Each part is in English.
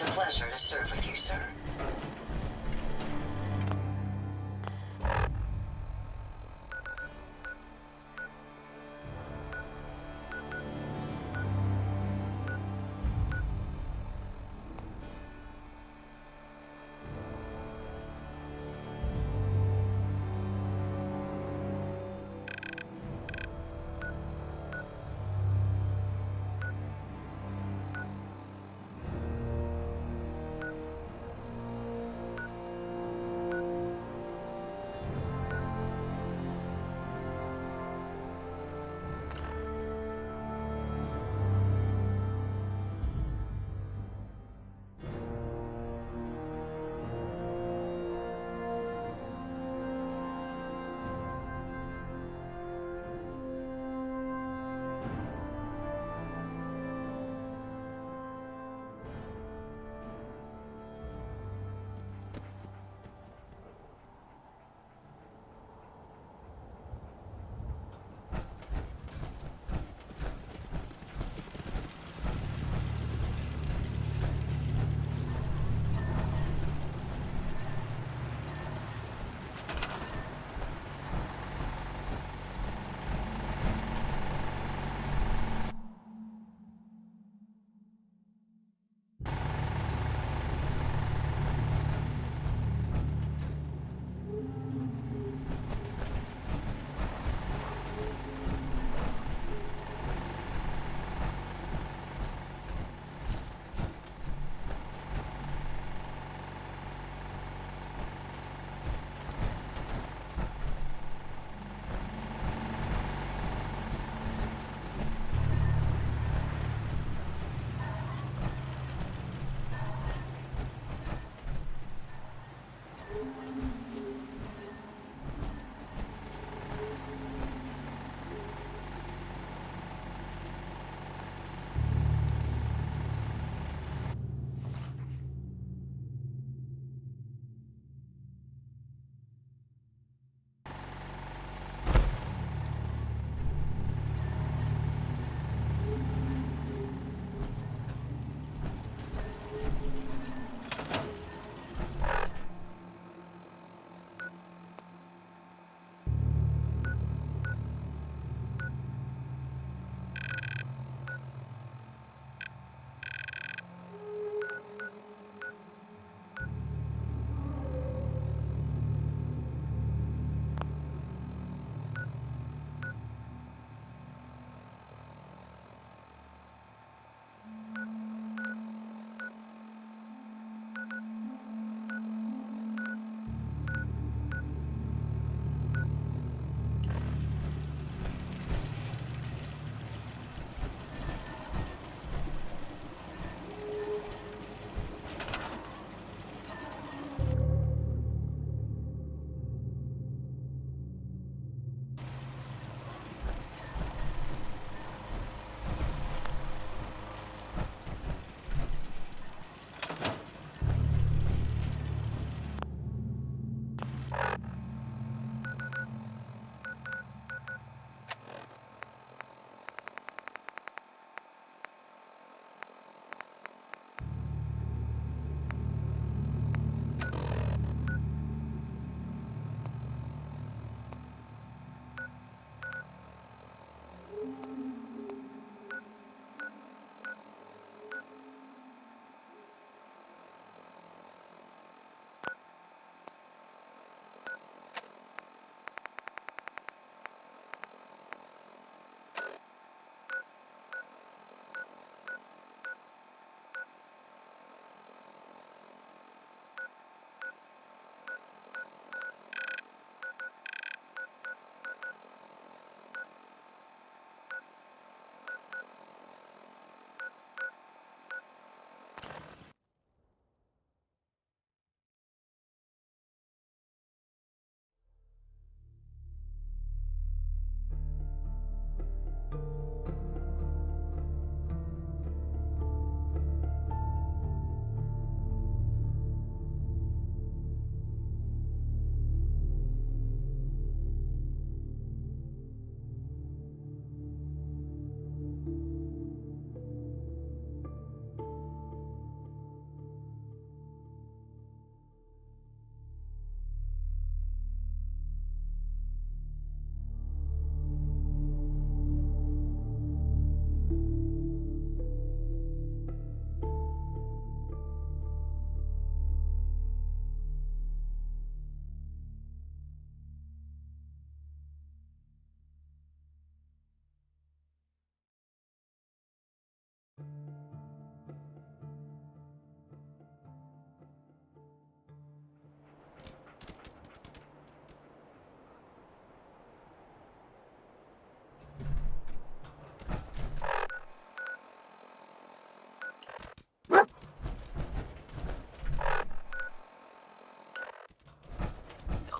It's a pleasure to serve with you, sir.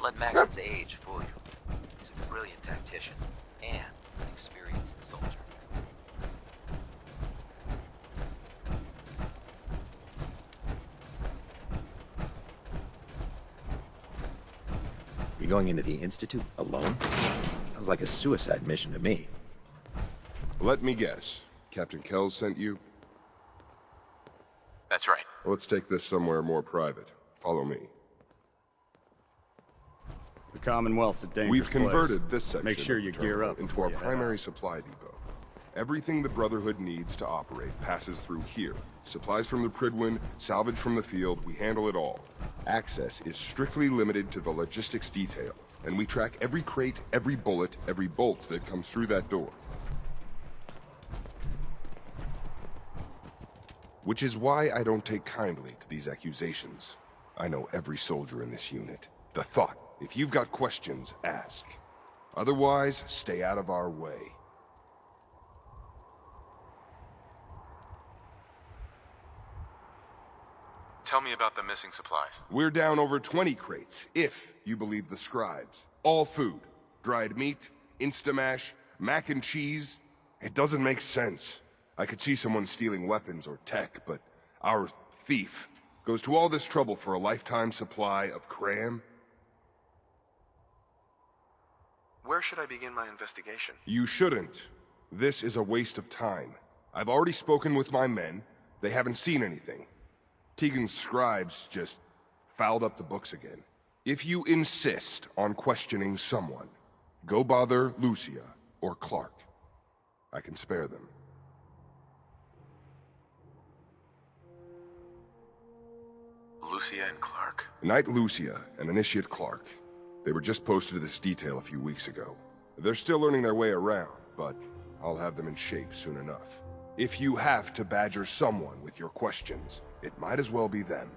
Don't let Maxon's age fool you. He's a brilliant tactician and an experienced soldier. You're going into the Institute alone? Sounds like a suicide mission to me. Let me guess. Captain Kells sent you? That's right. Let's take this somewhere more private. Follow me. The Commonwealth's a dangerous We've converted place. this section Make sure of you the gear terminal up into before our you head primary out. supply depot. Everything the Brotherhood needs to operate passes through here. Supplies from the Prydwen, salvage from the field, we handle it all. Access is strictly limited to the logistics detail, and we track every crate, every bullet, every bolt that comes through that door. Which is why I don't take kindly to these accusations. I know every soldier in this unit. The thought, if you've got questions, ask. Otherwise, stay out of our way. Tell me about the missing supplies. We're down over 20 crates, if you believe the scribes. All food. Dried meat, Instamash, mac and cheese. It doesn't make sense. I could see someone stealing weapons or tech, but our thief goes to all this trouble for a lifetime supply of cram? Where should I begin my investigation? You shouldn't. This is a waste of time. I've already spoken with my men. They haven't seen anything. Tegan's scribes just fouled up the books again. If you insist on questioning someone, go bother Lucia or Clark. I can spare them. Lucia and Clark. Knight Lucia and Initiate Clark. They were just posted to this detail a few weeks ago. They're still learning their way around, but I'll have them in shape soon enough. If you have to badger someone with your questions, it might as well be them.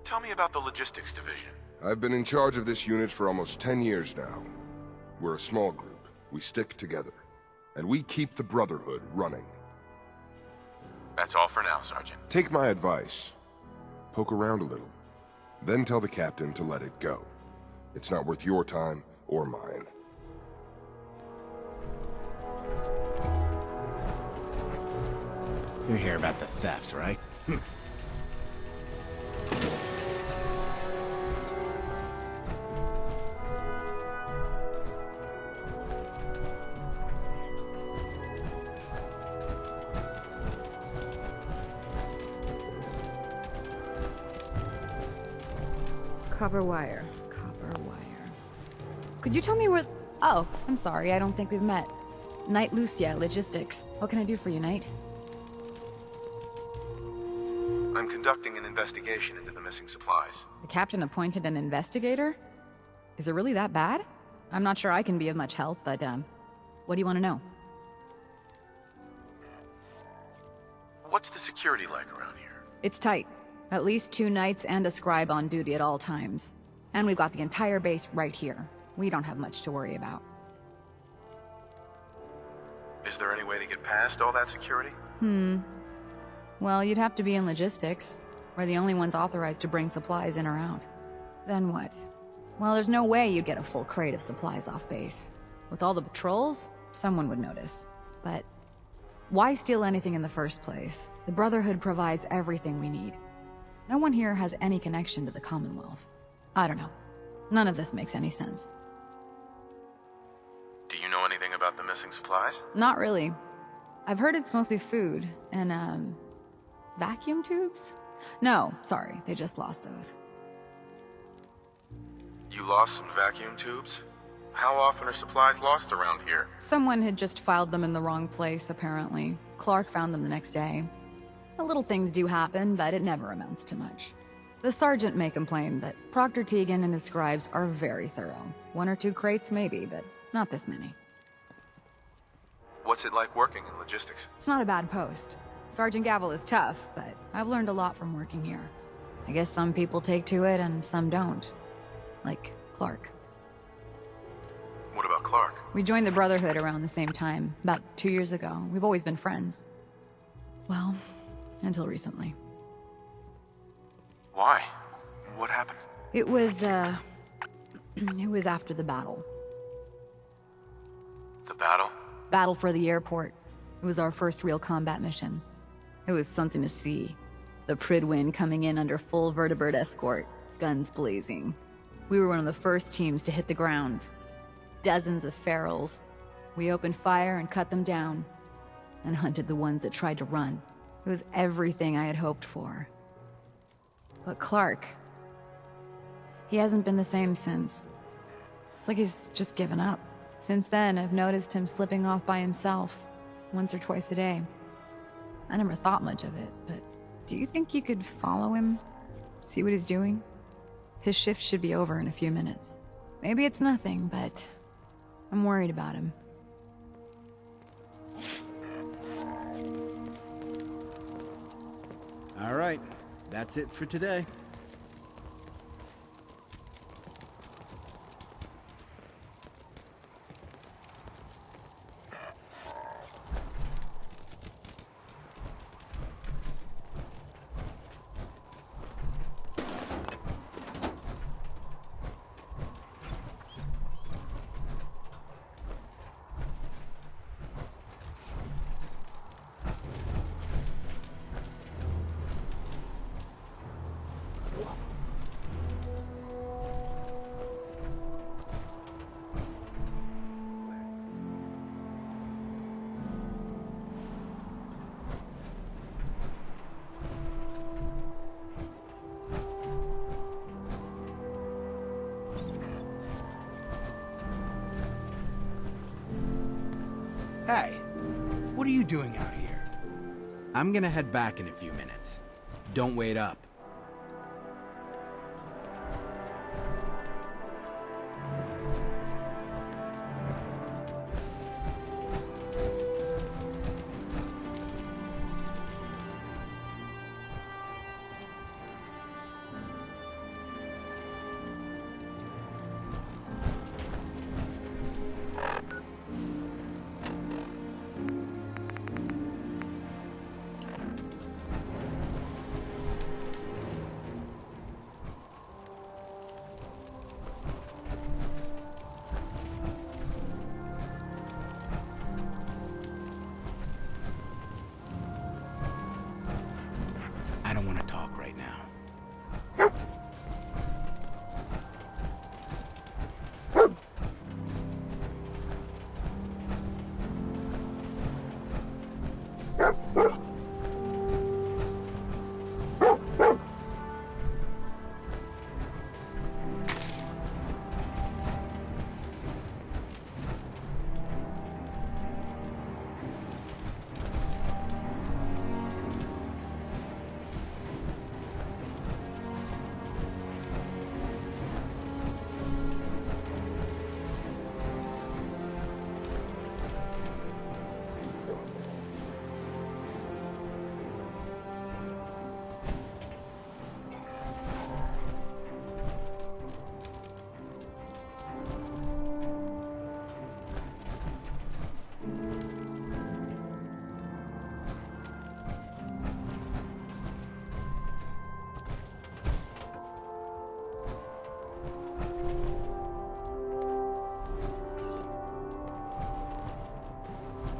Tell me about the logistics division. I've been in charge of this unit for almost 10 years now. We're a small group. We stick together. And we keep the Brotherhood running. That's all for now, Sergeant. Take my advice. Poke around a little. Then tell the captain to let it go. It's not worth your time or mine. You hear about the thefts, right? Copper wire. Copper wire. Could you tell me where... Oh, I'm sorry, I don't think we've met. Knight Lucia, Logistics. What can I do for you, Knight? I'm conducting an investigation into the missing supplies. The captain appointed an investigator? Is it really that bad? I'm not sure I can be of much help, but, what do you want to know? What's the security like around here? It's tight. At least 2 knights and a scribe on duty at all times. And we've got the entire base right here. We don't have much to worry about. Is there any way to get past all that security? Well, you'd have to be in logistics. We're the only ones authorized to bring supplies in or out. Then what? Well, there's no way you'd get a full crate of supplies off base. With all the patrols, someone would notice. But why steal anything in the first place? The Brotherhood provides everything we need. No one here has any connection to the Commonwealth. I don't know. None of this makes any sense. Do you know anything about the missing supplies? Not really. I've heard it's mostly food and, vacuum tubes? No, sorry, they just lost those. You lost some vacuum tubes? How often are supplies lost around here? Someone had just filed them in the wrong place, apparently. Clark found them the next day. The little things do happen, but it never amounts to much. The sergeant may complain, but Proctor Tegan and his scribes are very thorough. 1 or 2 crates maybe, but not this many. What's it like working in logistics? It's not a bad post. Sergeant Gavel is tough, but I've learned a lot from working here. I guess some people take to it and some don't. Like Clark. What about Clark? We joined the Brotherhood around the same time, about 2 years ago. We've always been friends. Well, until recently. Why? What happened? It was, it was after the battle. The battle? Battle for the airport. It was our first real combat mission. It was something to see. The Prydwen coming in under full vertibird escort, guns blazing. We were one of the first teams to hit the ground. Dozens of ferals. We opened fire and cut them down, and hunted the ones that tried to run. It was everything I had hoped for. But Clark, he hasn't been the same since. It's like he's just given up. Since then, I've noticed him slipping off by himself, once or twice a day. I never thought much of it, but do you think you could follow him? See what he's doing? His shift should be over in a few minutes. Maybe it's nothing, but I'm worried about him. All right, that's it for today. Hey, what are you doing out here? I'm gonna head back in a few minutes. Don't wait up. I don't want to talk right now.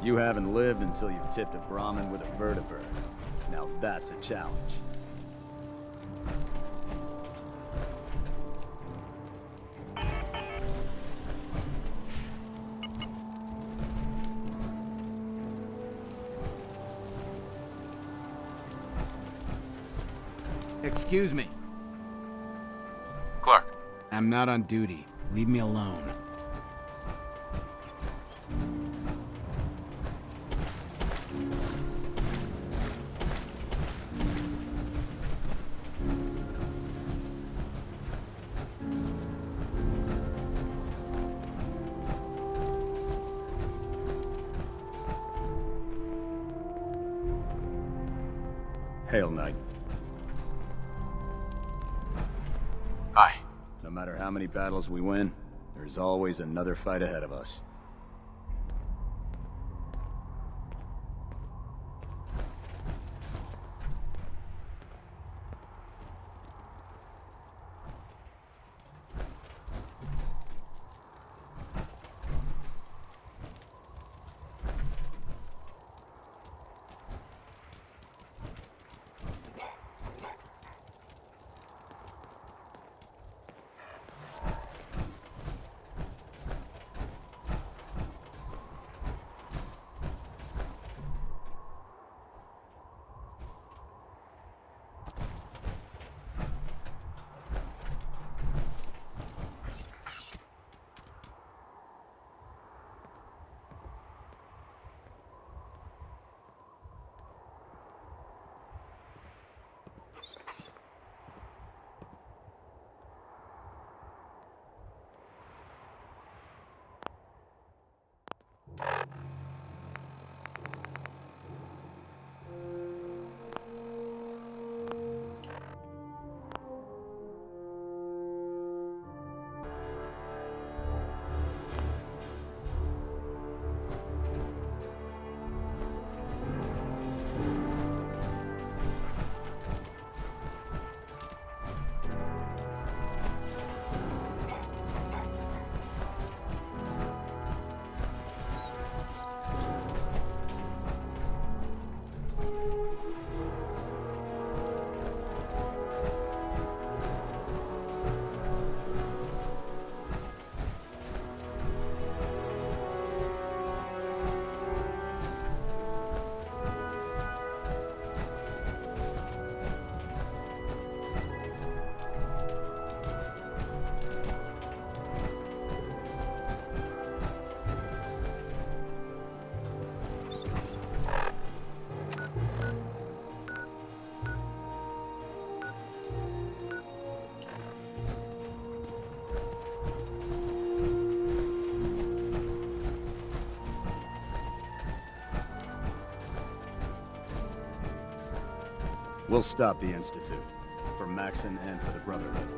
You haven't lived until you've tipped a Brahmin with a vertibird. Now that's a challenge. Excuse me. Clark, I'm not on duty. Leave me alone. Hail, Knight. hi. No matter how many battles we win, there's always another fight ahead of us. We'll stop the Institute. For Maxon and for the Brotherhood.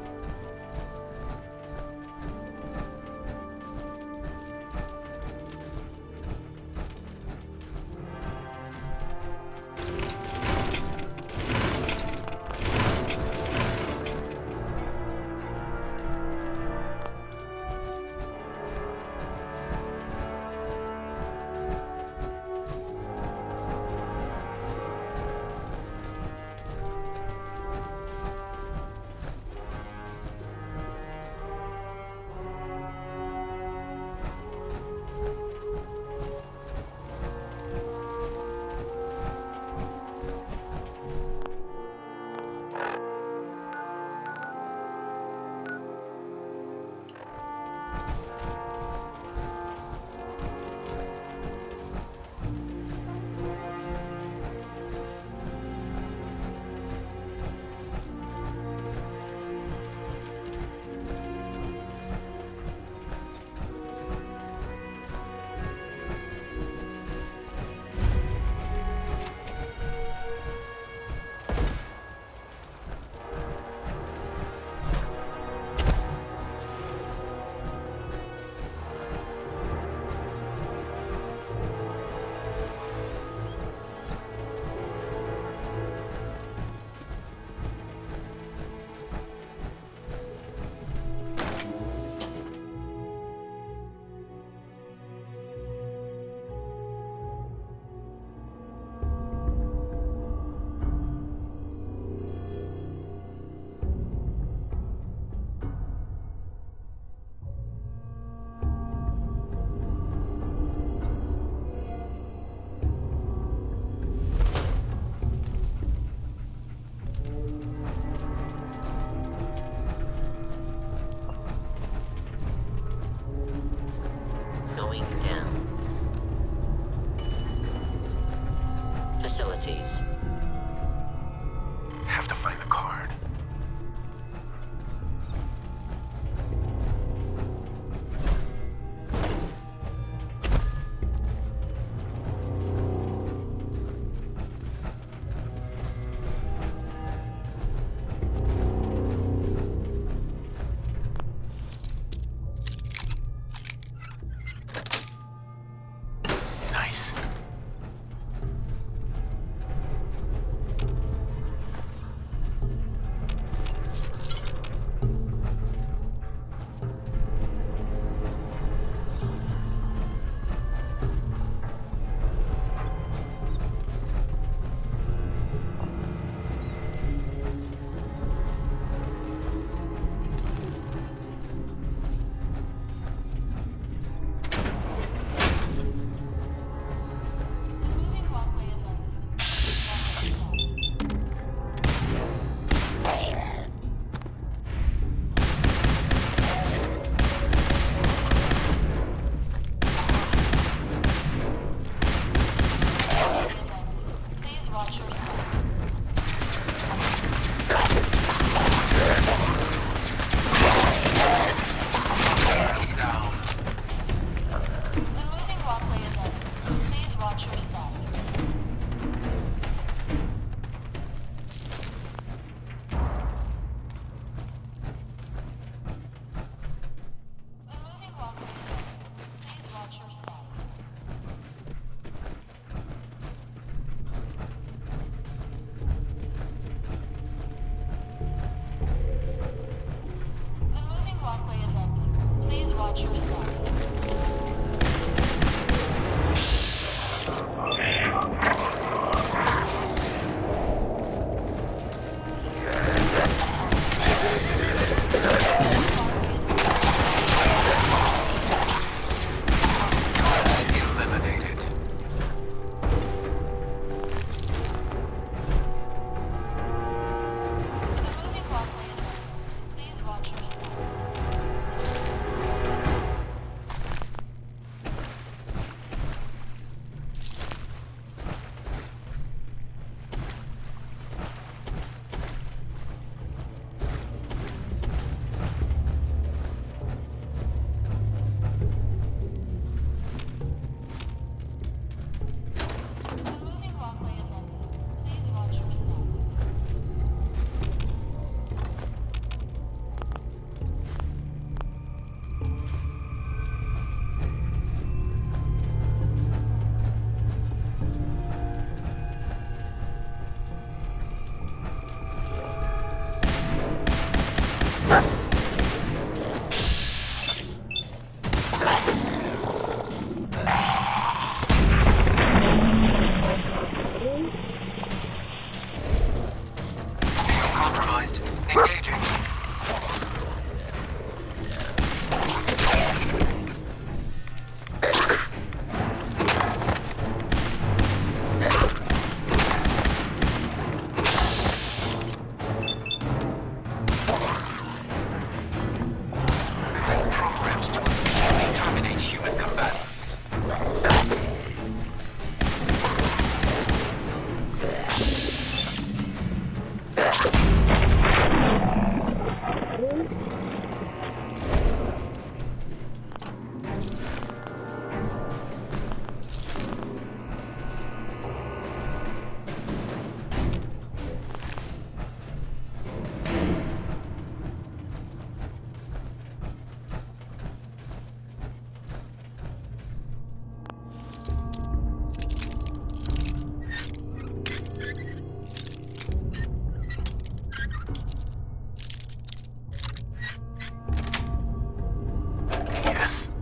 this.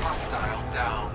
Hostile down.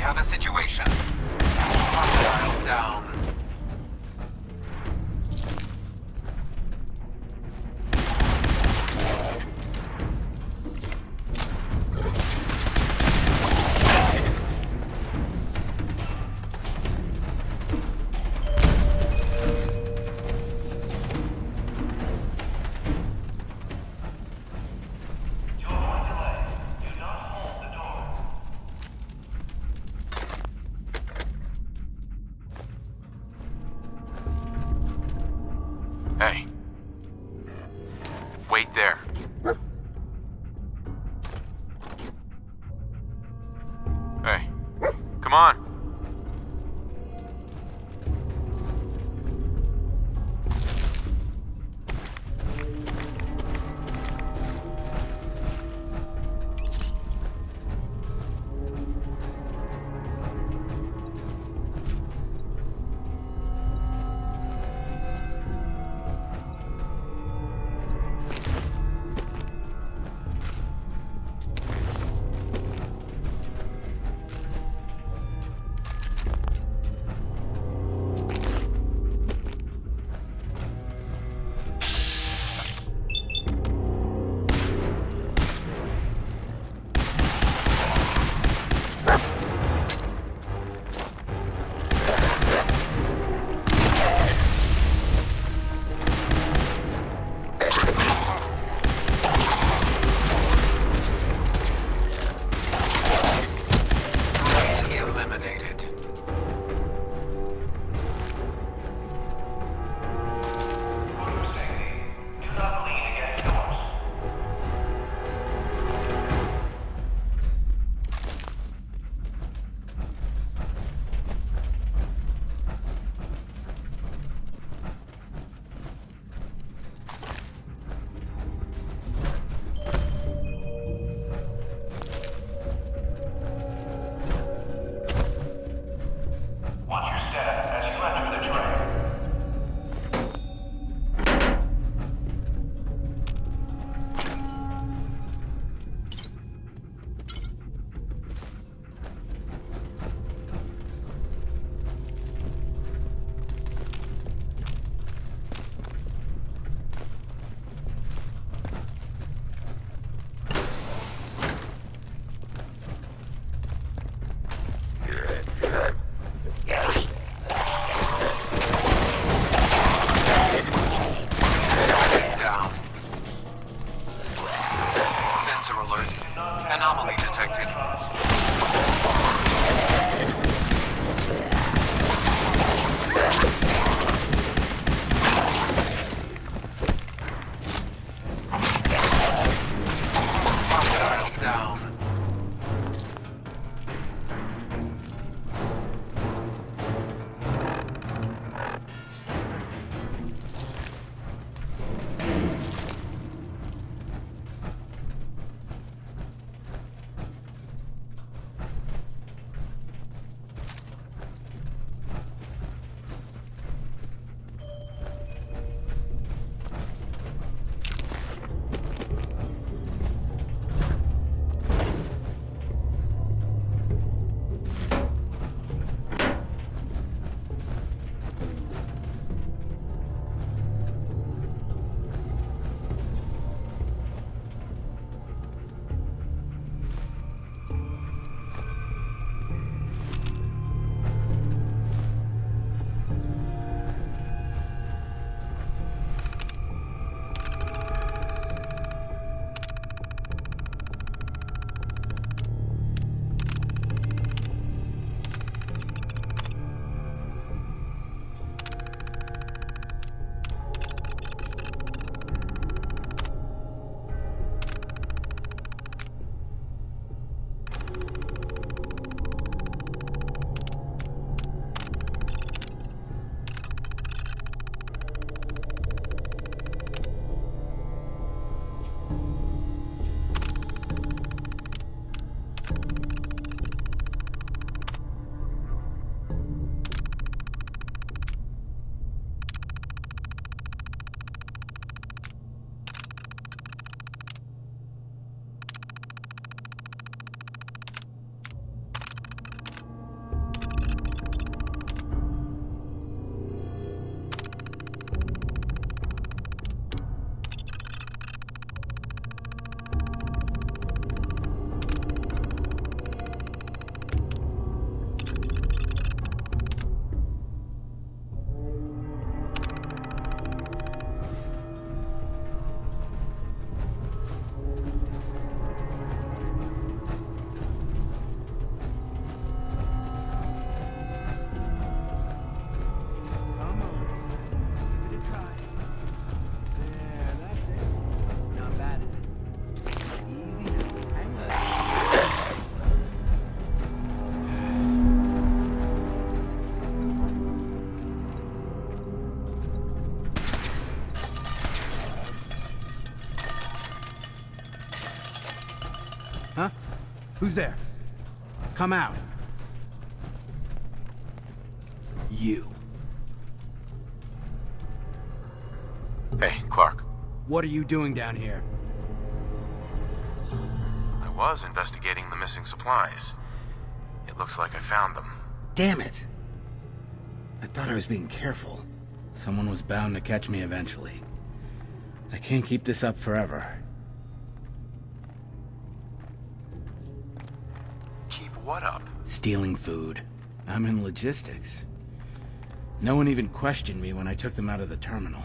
have a situation. Hostile down. Come on. Eliminated. Down. Sensor alert. Anomaly detected. Hostile down. Who's there? Come out. You. Hey, Clark. What are you doing down here? I was investigating the missing supplies. It looks like I found them. Damn it! I thought I was being careful. Someone was bound to catch me eventually. I can't keep this up forever. Keep what up? Stealing food. I'm in logistics. No one even questioned me when I took them out of the terminal.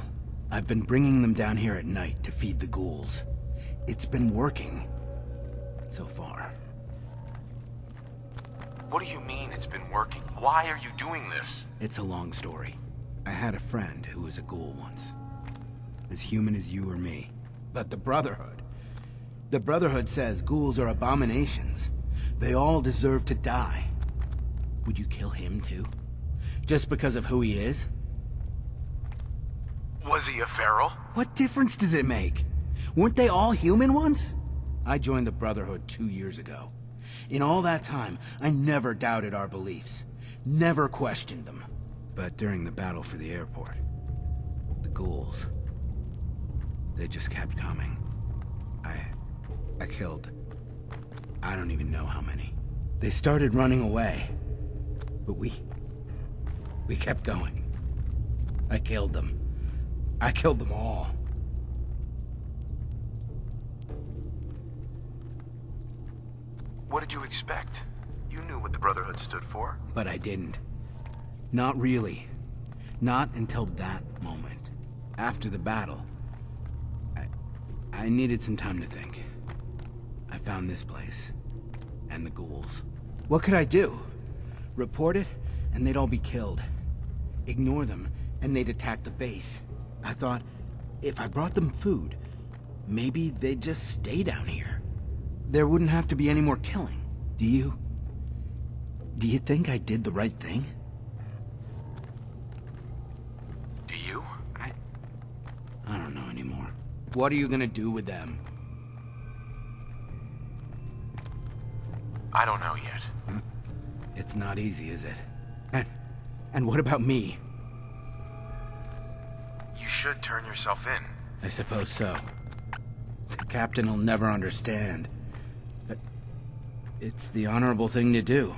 I've been bringing them down here at night to feed the ghouls. It's been working. So far. What do you mean it's been working? Why are you doing this? It's a long story. I had a friend who was a ghoul once. As human as you or me. But the Brotherhood. The Brotherhood says ghouls are abominations. They all deserve to die. Would you kill him too? Just because of who he is? Was he a feral? What difference does it make? Weren't they all human once? I joined the Brotherhood 2 years ago. In all that time, I never doubted our beliefs. Never questioned them. But during the battle for the airport, the ghouls, they just kept coming. I killed, I don't even know how many. They started running away, but we kept going. I killed them. I killed them all. What did you expect? You knew what the Brotherhood stood for. But I didn't. Not really. Not until that moment. After the battle. I needed some time to think. I found this place. And the ghouls. What could I do? Report it, and they'd all be killed. Ignore them, and they'd attack the base. I thought, if I brought them food, maybe they'd just stay down here. There wouldn't have to be any more killing. Do you think I did the right thing? Do you? I don't know anymore. What are you gonna do with them? I don't know yet. It's not easy, is it? And what about me? You should turn yourself in. I suppose so. The captain will never understand. But it's the honorable thing to do.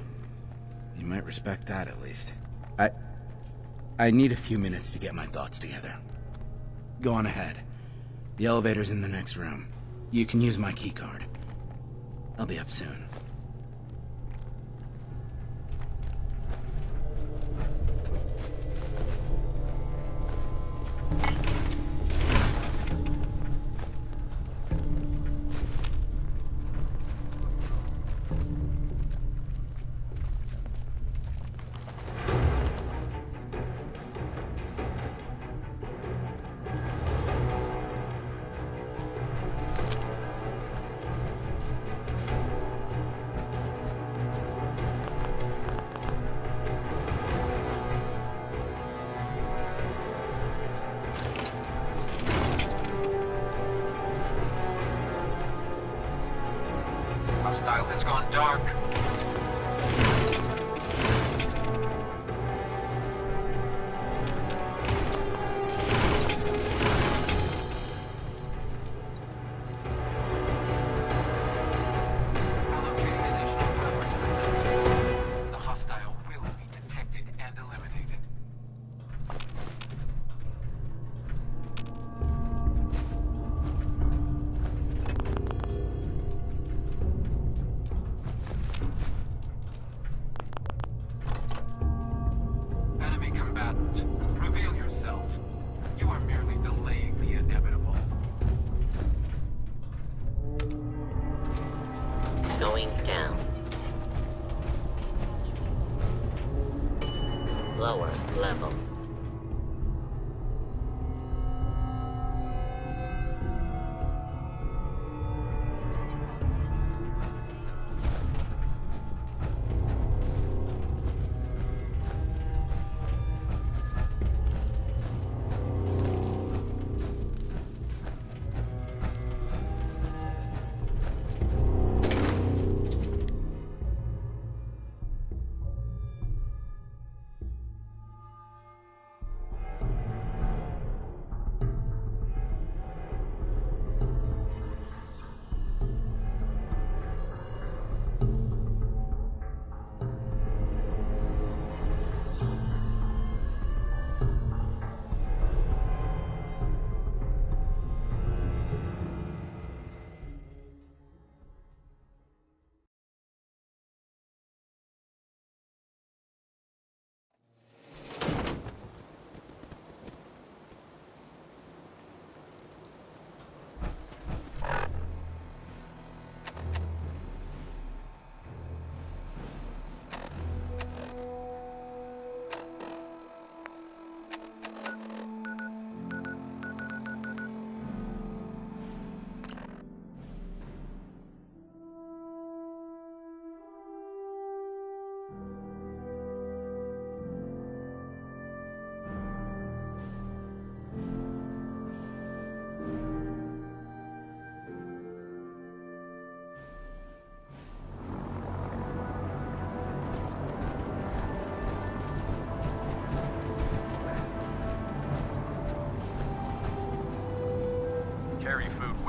You might respect that at least. I need a few minutes to get my thoughts together. Go on ahead. The elevator's in the next room. You can use my keycard. I'll be up soon. Hostile has gone dark. Allocating additional power to the sensors. The hostile will be detected and eliminated. Enemy combatant, reveal yourself. You are merely delaying the inevitable. Going down. Lower level.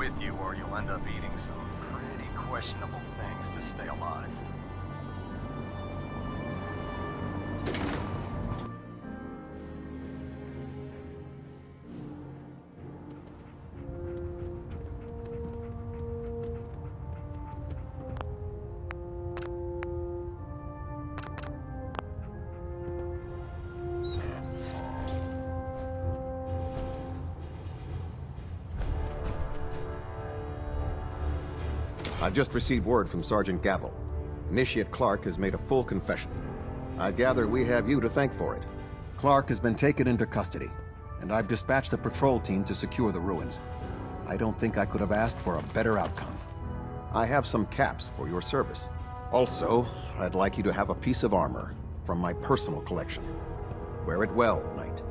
with you or you'll end up eating some pretty questionable things to stay alive. I've just received word from Sergeant Gavel. Initiate Clark has made a full confession. I gather we have you to thank for it. Clark has been taken into custody, and I've dispatched a patrol team to secure the ruins. I don't think I could have asked for a better outcome. I have some caps for your service. Also, I'd like you to have a piece of armor from my personal collection. Wear it well, Knight.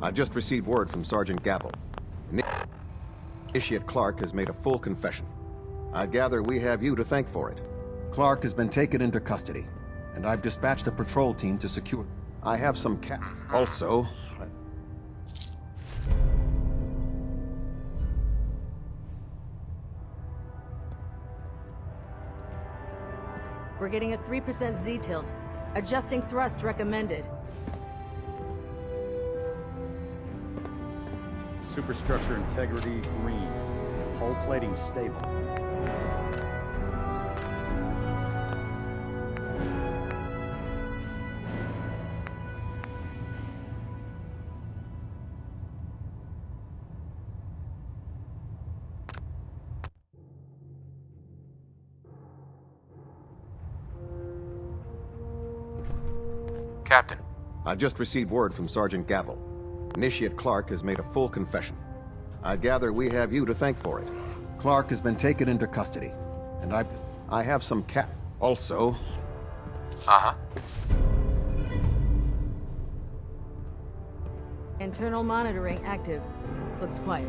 I've just received word from Sergeant Gavel. Initiate Clark has made a full confession. I gather we have you to thank for it. Clark has been taken into custody, and I've dispatched a patrol team to secure... I have some Also... We're getting a 3% Z-tilt. Adjusting thrust recommended. Superstructure integrity green. Hull plating stable. Captain. I've just received word from Sergeant Gavel. Initiate Clark has made a full confession. I gather we have you to thank for it. Clark has been taken into custody, and I have some Also... Uh-huh. Internal monitoring active. Looks quiet.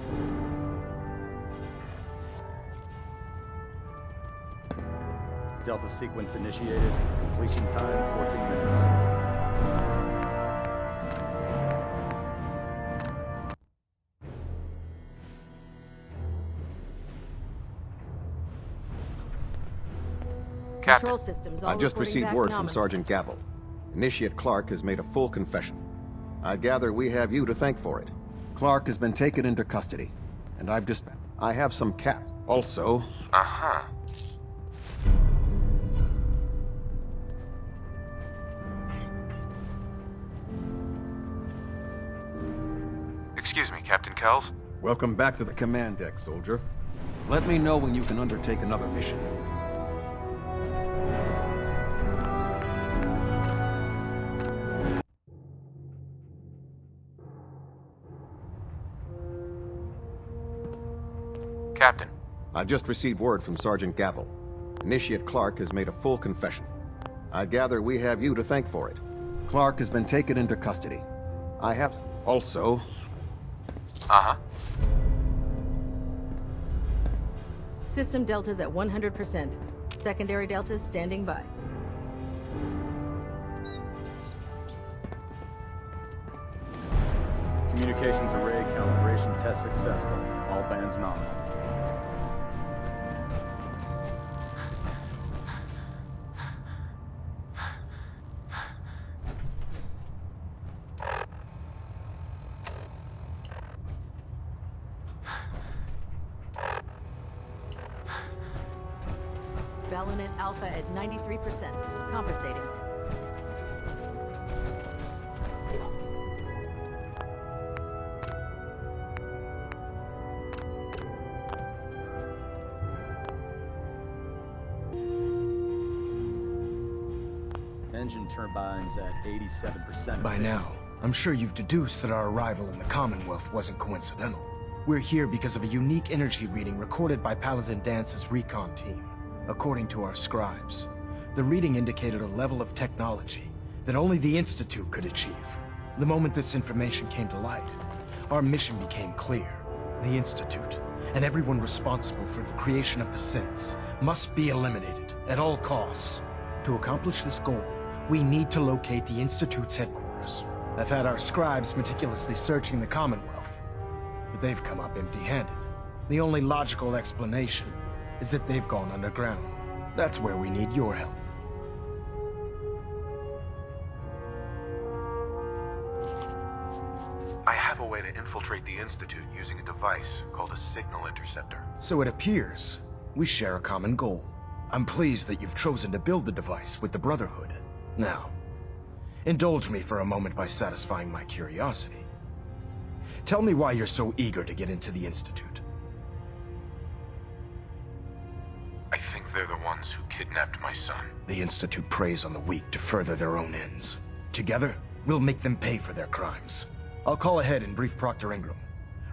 Delta sequence initiated. Completion time 14 minutes. Control systems all I've just reporting received back word from nominal. Sergeant Gavel. Initiate Clark has made a full confession. I gather we have you to thank for it. Clark has been taken into custody, and I have some Also... Uh-huh. Excuse me, Captain Kells? Welcome back to the command deck, soldier. Let me know when you can undertake another mission. Captain. I've just received word from Sergeant Gavel. Initiate Clark has made a full confession. I gather we have you to thank for it. Clark has been taken into custody. Also... Uh-huh. System deltas at 100%. Secondary deltas standing by. Communications array calibration test successful. All bands nominal. Ballonit Alpha at 93%. Compensating. engine turbines at 87% By now, efficiency. I'm sure you've deduced that our arrival in the Commonwealth wasn't coincidental. We're here because of a unique energy reading recorded by Paladin Dance's recon team. According to our scribes, the reading indicated a level of technology that only the Institute could achieve. The moment this information came to light, our mission became clear. The Institute, and everyone responsible for the creation of the synths, must be eliminated at all costs. To accomplish this goal, we need to locate the Institute's headquarters. I've had our scribes meticulously searching the Commonwealth, but they've come up empty-handed. The only logical explanation is that they've gone underground. That's where we need your help. I have a way to infiltrate the Institute using a device called a signal interceptor. So it appears we share a common goal. I'm pleased that you've chosen to build the device with the Brotherhood. Now, indulge me for a moment by satisfying my curiosity. Tell me why you're so eager to get into the Institute. I think they're the ones who kidnapped my son. The Institute preys on the weak to further their own ends. Together, we'll make them pay for their crimes. I'll call ahead and brief Proctor Ingram.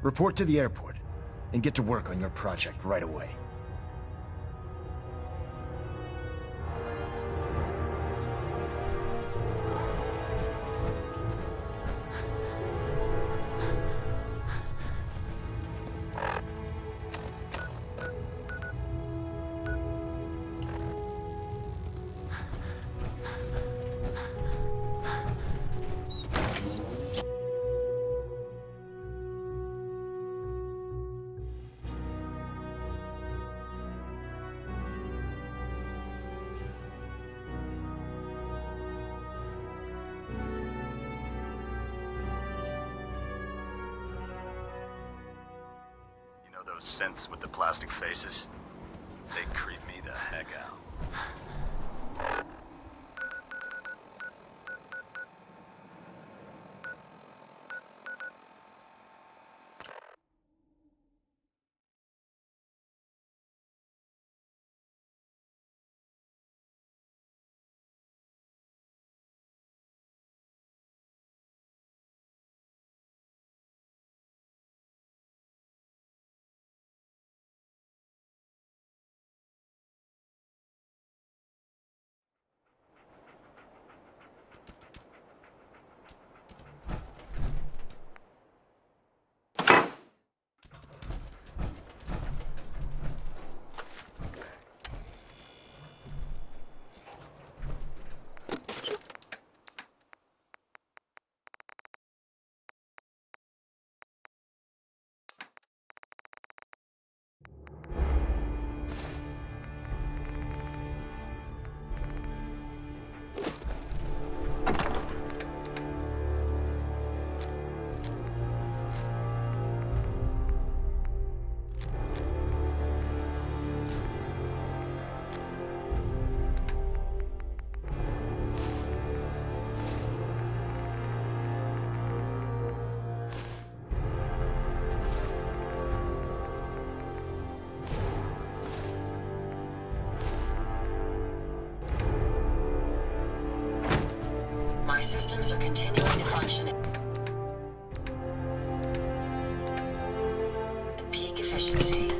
Report to the airport, and get to work on your project right away. Those synths with the plastic faces, they creep me the heck out. My systems are continuing to function at peak efficiency.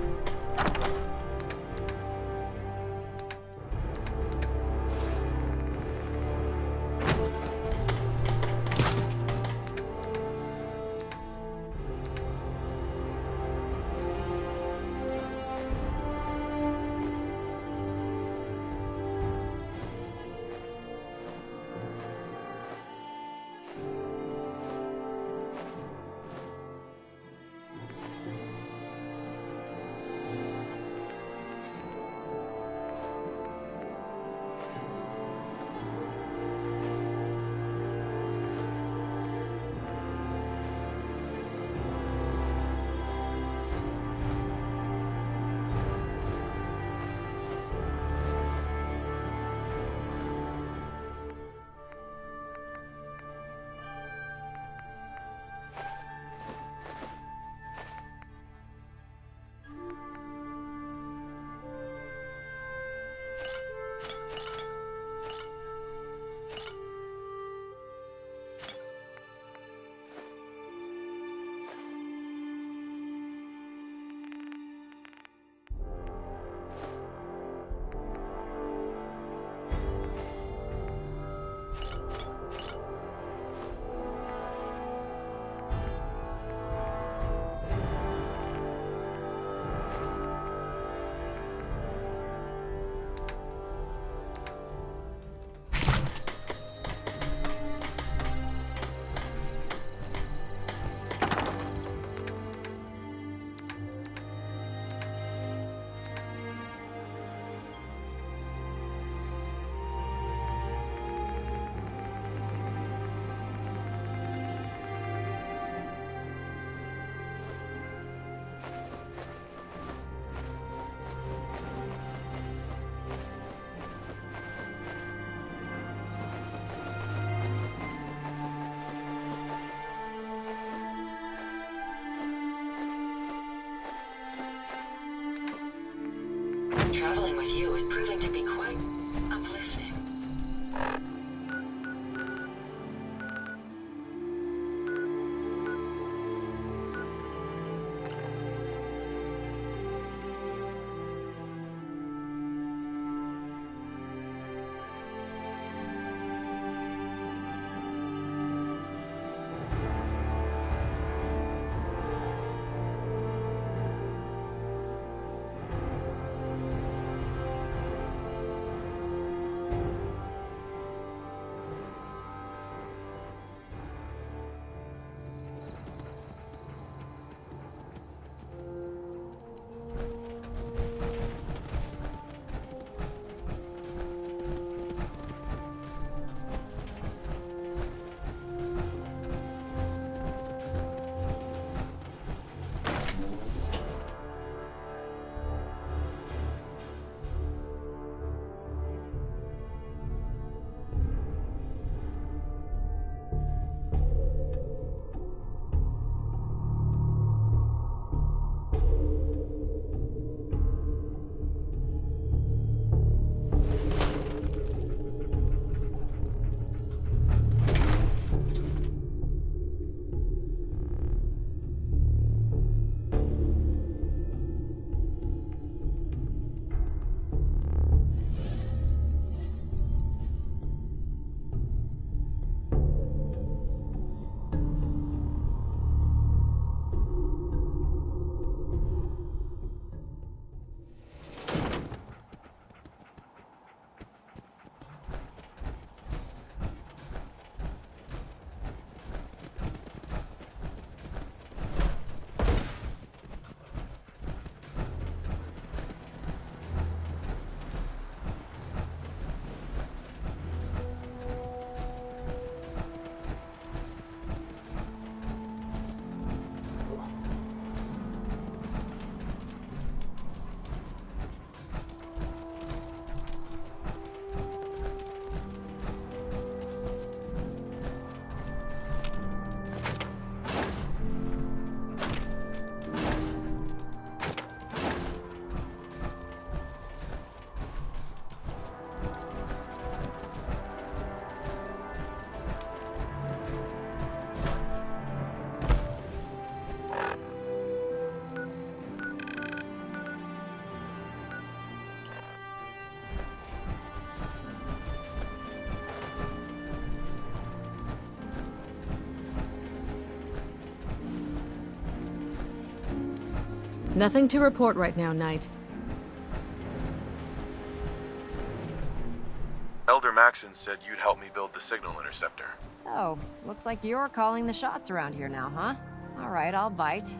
Nothing to report right now, Knight. Elder Maxon said you'd help me build the signal interceptor. So, looks like you're calling the shots around here now, huh? Alright, I'll bite.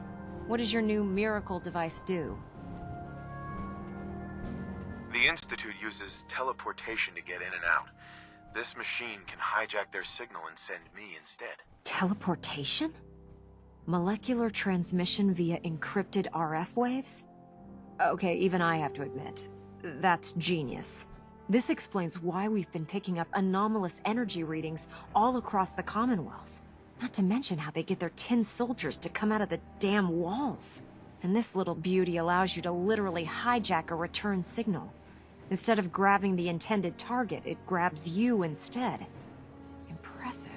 What does your new miracle device do? The Institute uses teleportation to get in and out. This machine can hijack their signal and send me instead. Teleportation? Molecular transmission via encrypted RF waves? Okay, even I have to admit, that's genius. This explains why we've been picking up anomalous energy readings all across the Commonwealth. Not to mention how they get their tin soldiers to come out of the damn walls. And this little beauty allows you to literally hijack a return signal. Instead of grabbing the intended target, it grabs you instead. Impressive.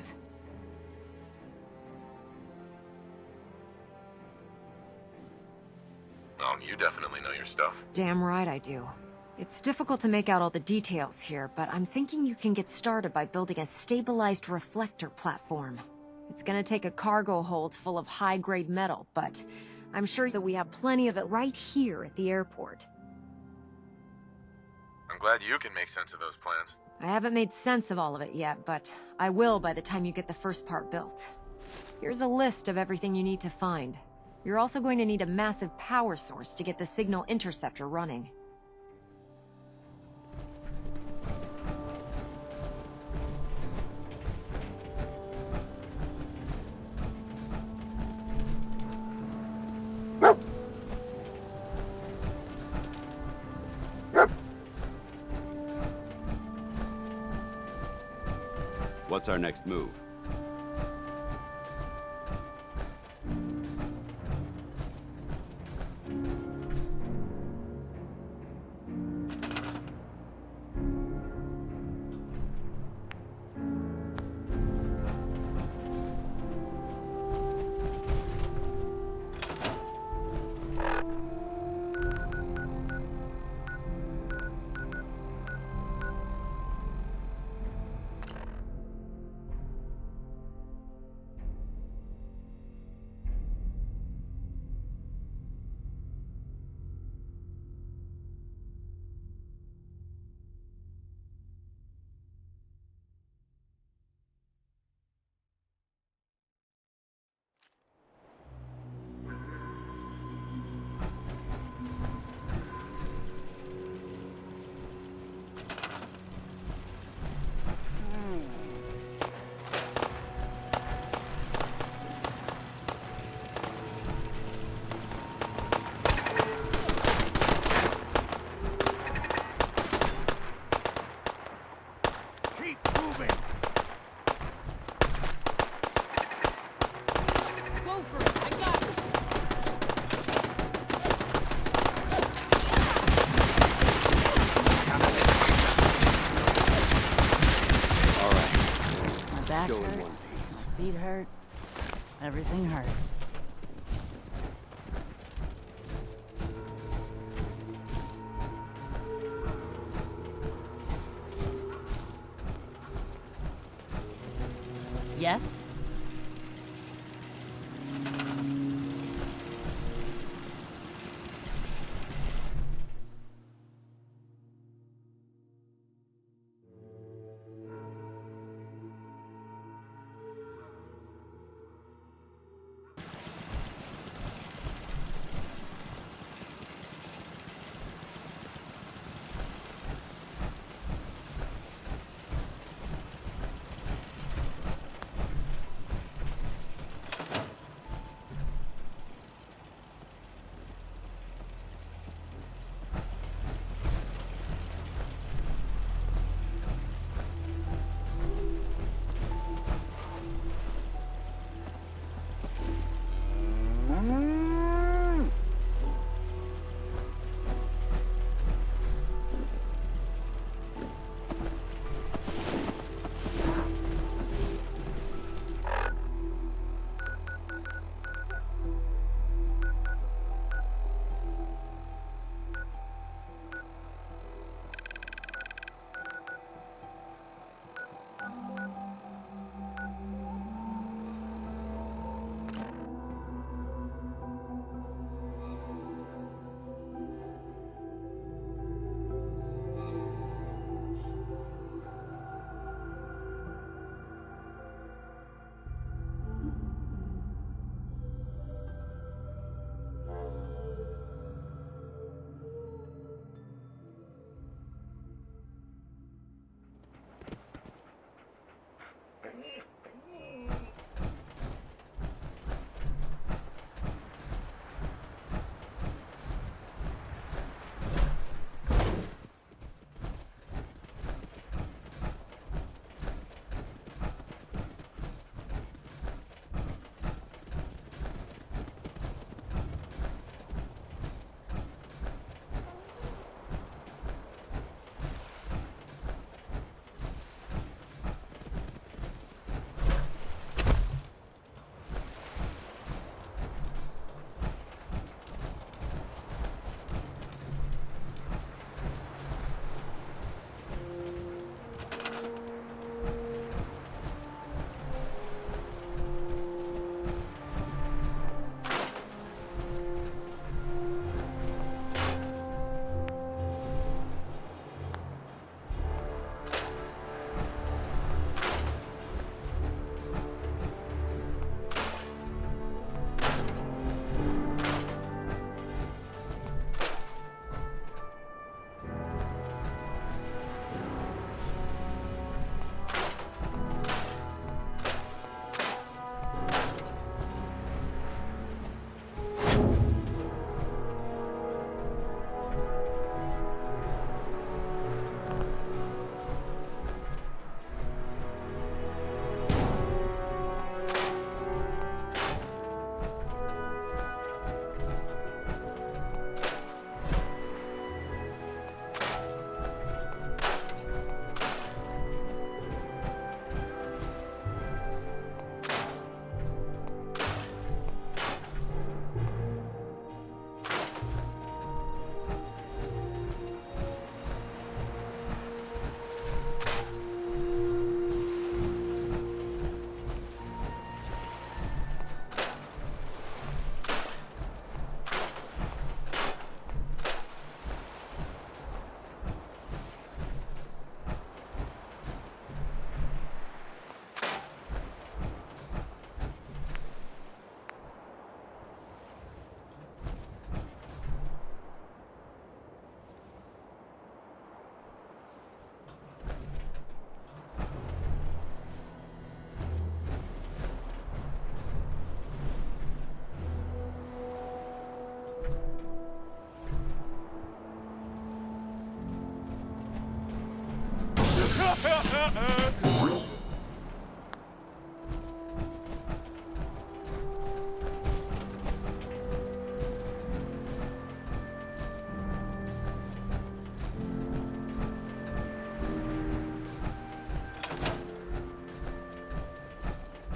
Oh, you definitely know your stuff. Damn right I do. It's difficult to make out all the details here, but I'm thinking you can get started by building a stabilized reflector platform. It's gonna take a cargo hold full of high-grade metal, but I'm sure that we have plenty of it right here at the airport. I'm glad you can make sense of those plans. I haven't made sense of all of it yet, but I will by the time you get the first part built. Here's a list of everything you need to find. You're also going to need a massive power source to get the signal interceptor running. What's our next move? Back hurts, feet hurt, everything hurts. Yes?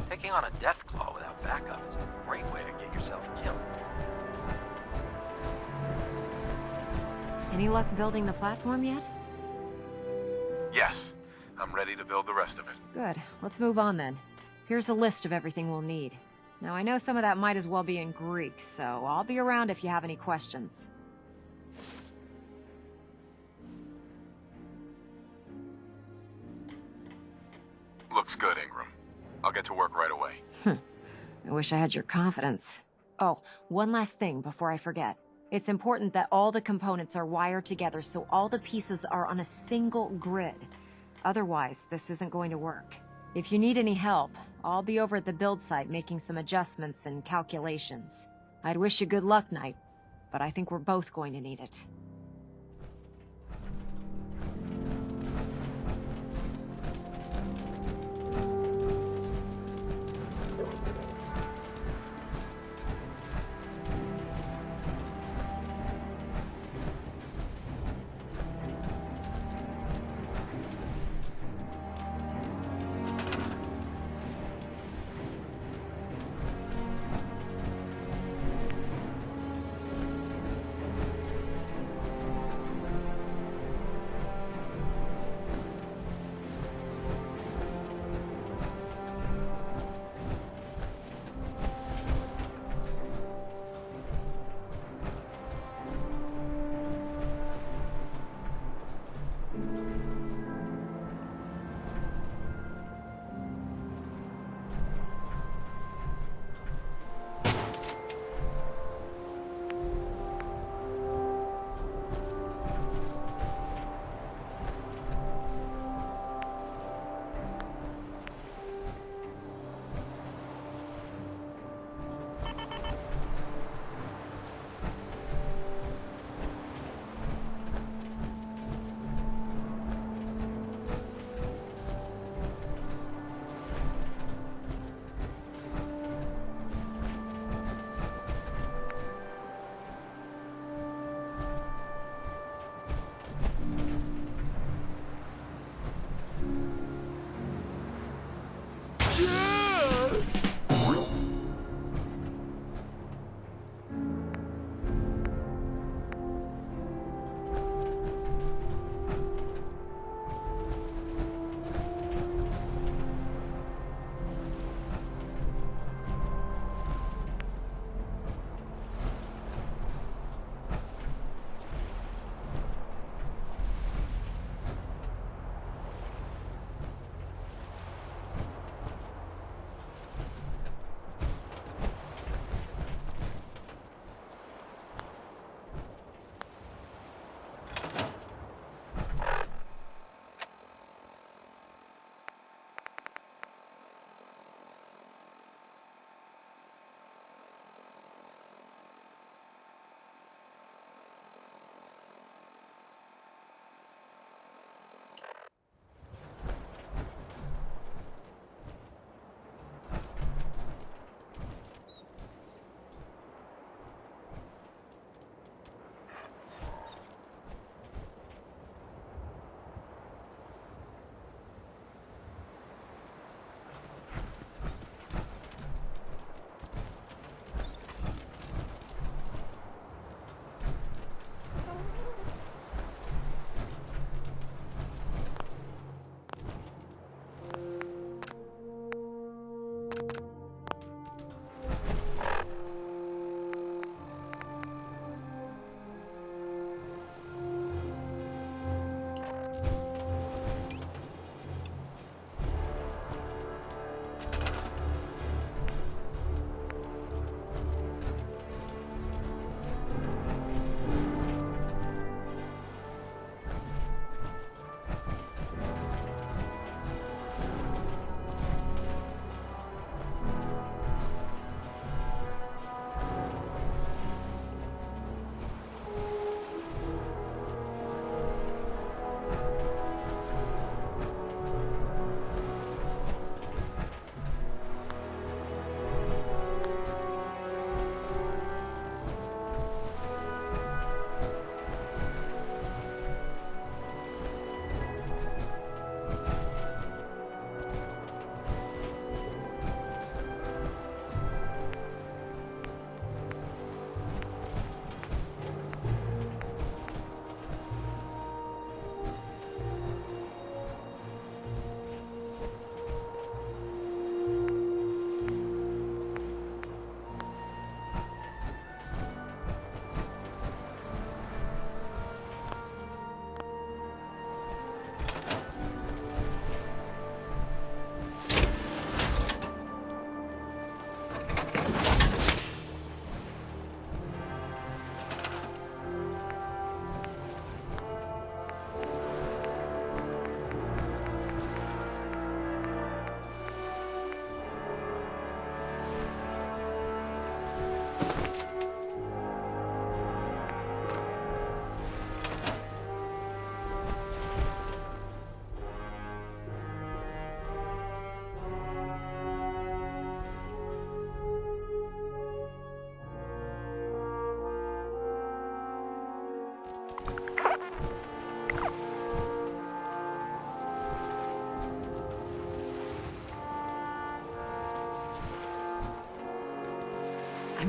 Taking on a Deathclaw without backup is a great way to get yourself killed. Any luck building the platform yet? Yes. I'm ready to build the rest of it. Good. Let's move on then. Here's a list of everything we'll need. Now, I know some of that might as well be in Greek, so I'll be around if you have any questions. Looks good, Ingram. I'll get to work right away. I wish I had your confidence. Oh, one last thing before I forget. It's important that all the components are wired together so all the pieces are on a single grid. Otherwise, this isn't going to work. If you need any help, I'll be over at the build site making some adjustments and calculations. I'd wish you good luck, Knight, but I think we're both going to need it.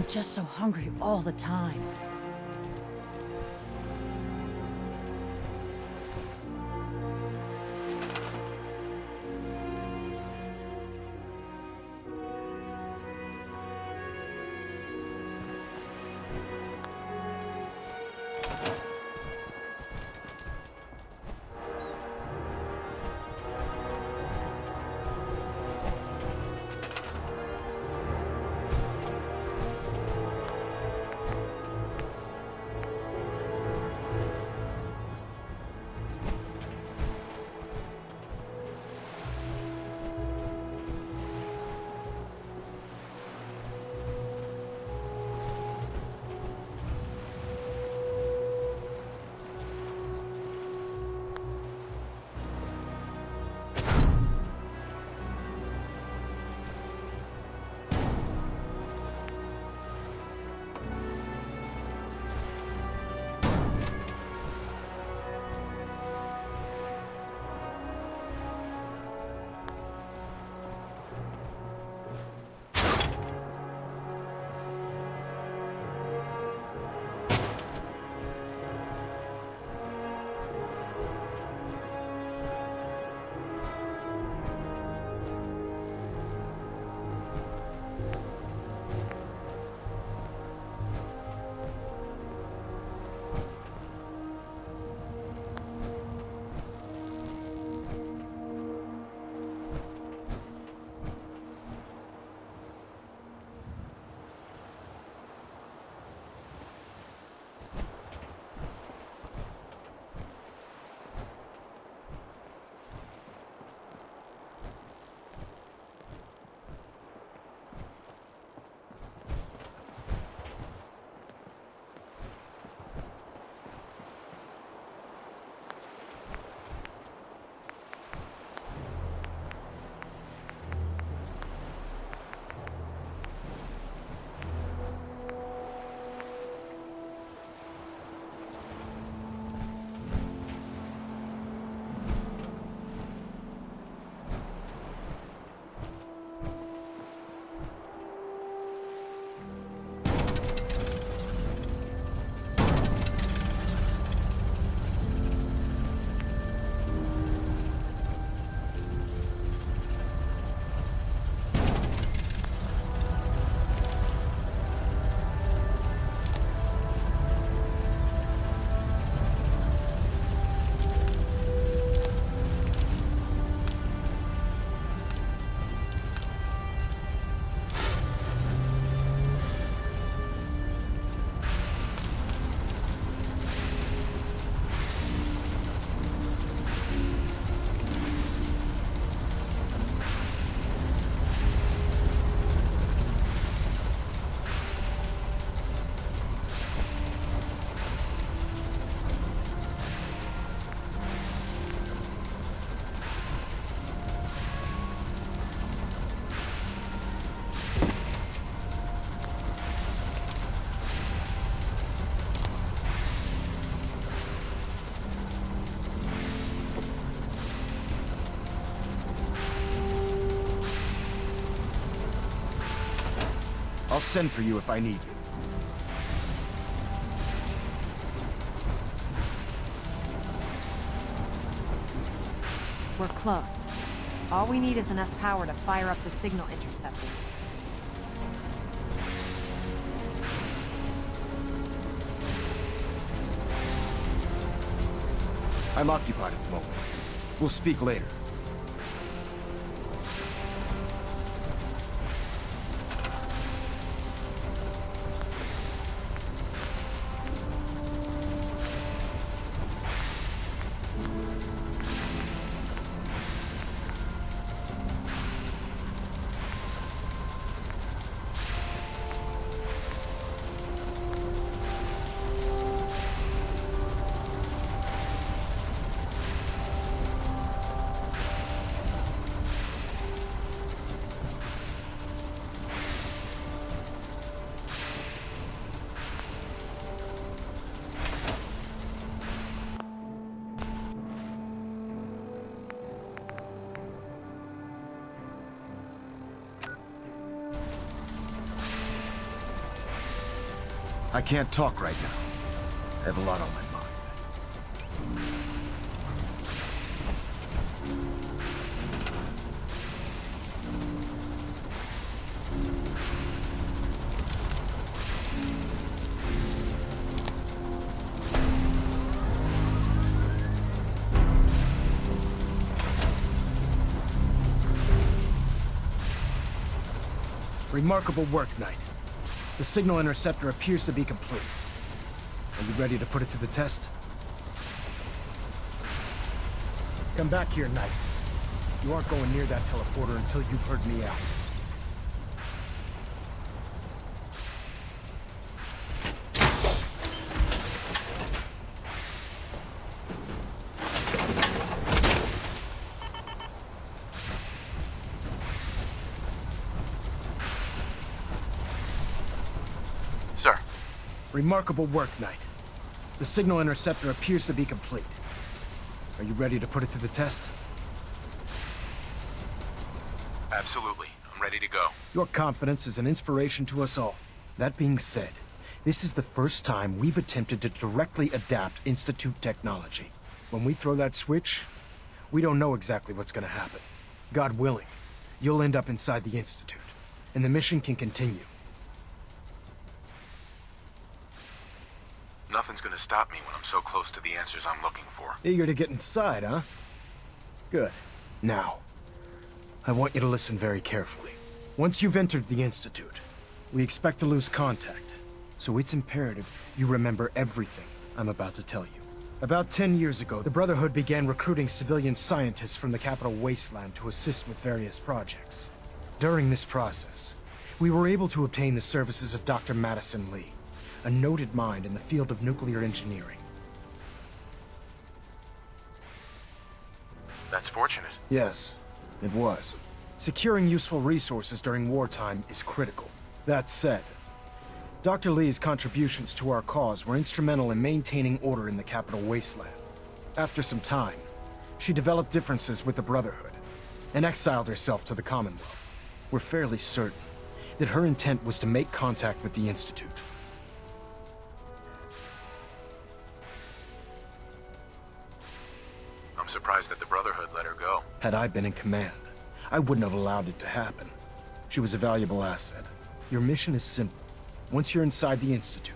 I'm just so hungry all the time. I'll send for you if I need you. We're close. All we need is enough power to fire up the signal interceptor. I'm occupied at the moment. We'll speak later. I can't talk right now. I have a lot on my mind. Remarkable work, Knight. The signal interceptor appears to be complete. Are you ready to put it to the test? Come back here, Knight. You aren't going near that teleporter until you've heard me out. Sir. Remarkable work, Knight. The signal interceptor appears to be complete. Are you ready to put it to the test? Absolutely. I'm ready to go. Your confidence is an inspiration to us all. That being said, this is the first time we've attempted to directly adapt Institute technology. When we throw that switch, we don't know exactly what's gonna happen. God willing, you'll end up inside the Institute, and the mission can continue. Nothing's gonna stop me when I'm so close to the answers I'm looking for. Eager to get inside, huh? Good. Now, I want you to listen very carefully. Once you've entered the Institute, we expect to lose contact, so it's imperative you remember everything I'm about to tell you. About 10 years ago, the Brotherhood began recruiting civilian scientists from the Capital Wasteland to assist with various projects. During this process, we were able to obtain the services of Dr. Madison Lee, a noted mind in the field of nuclear engineering. That's fortunate. Yes, it was. Securing useful resources during wartime is critical. That said, Dr. Lee's contributions to our cause were instrumental in maintaining order in the Capital Wasteland. After some time, she developed differences with the Brotherhood and exiled herself to the Commonwealth. We're fairly certain that her intent was to make contact with the Institute. I'm surprised that the Brotherhood let her go. Had I been in command, I wouldn't have allowed it to happen. She was a valuable asset. Your mission is simple. Once you're inside the Institute,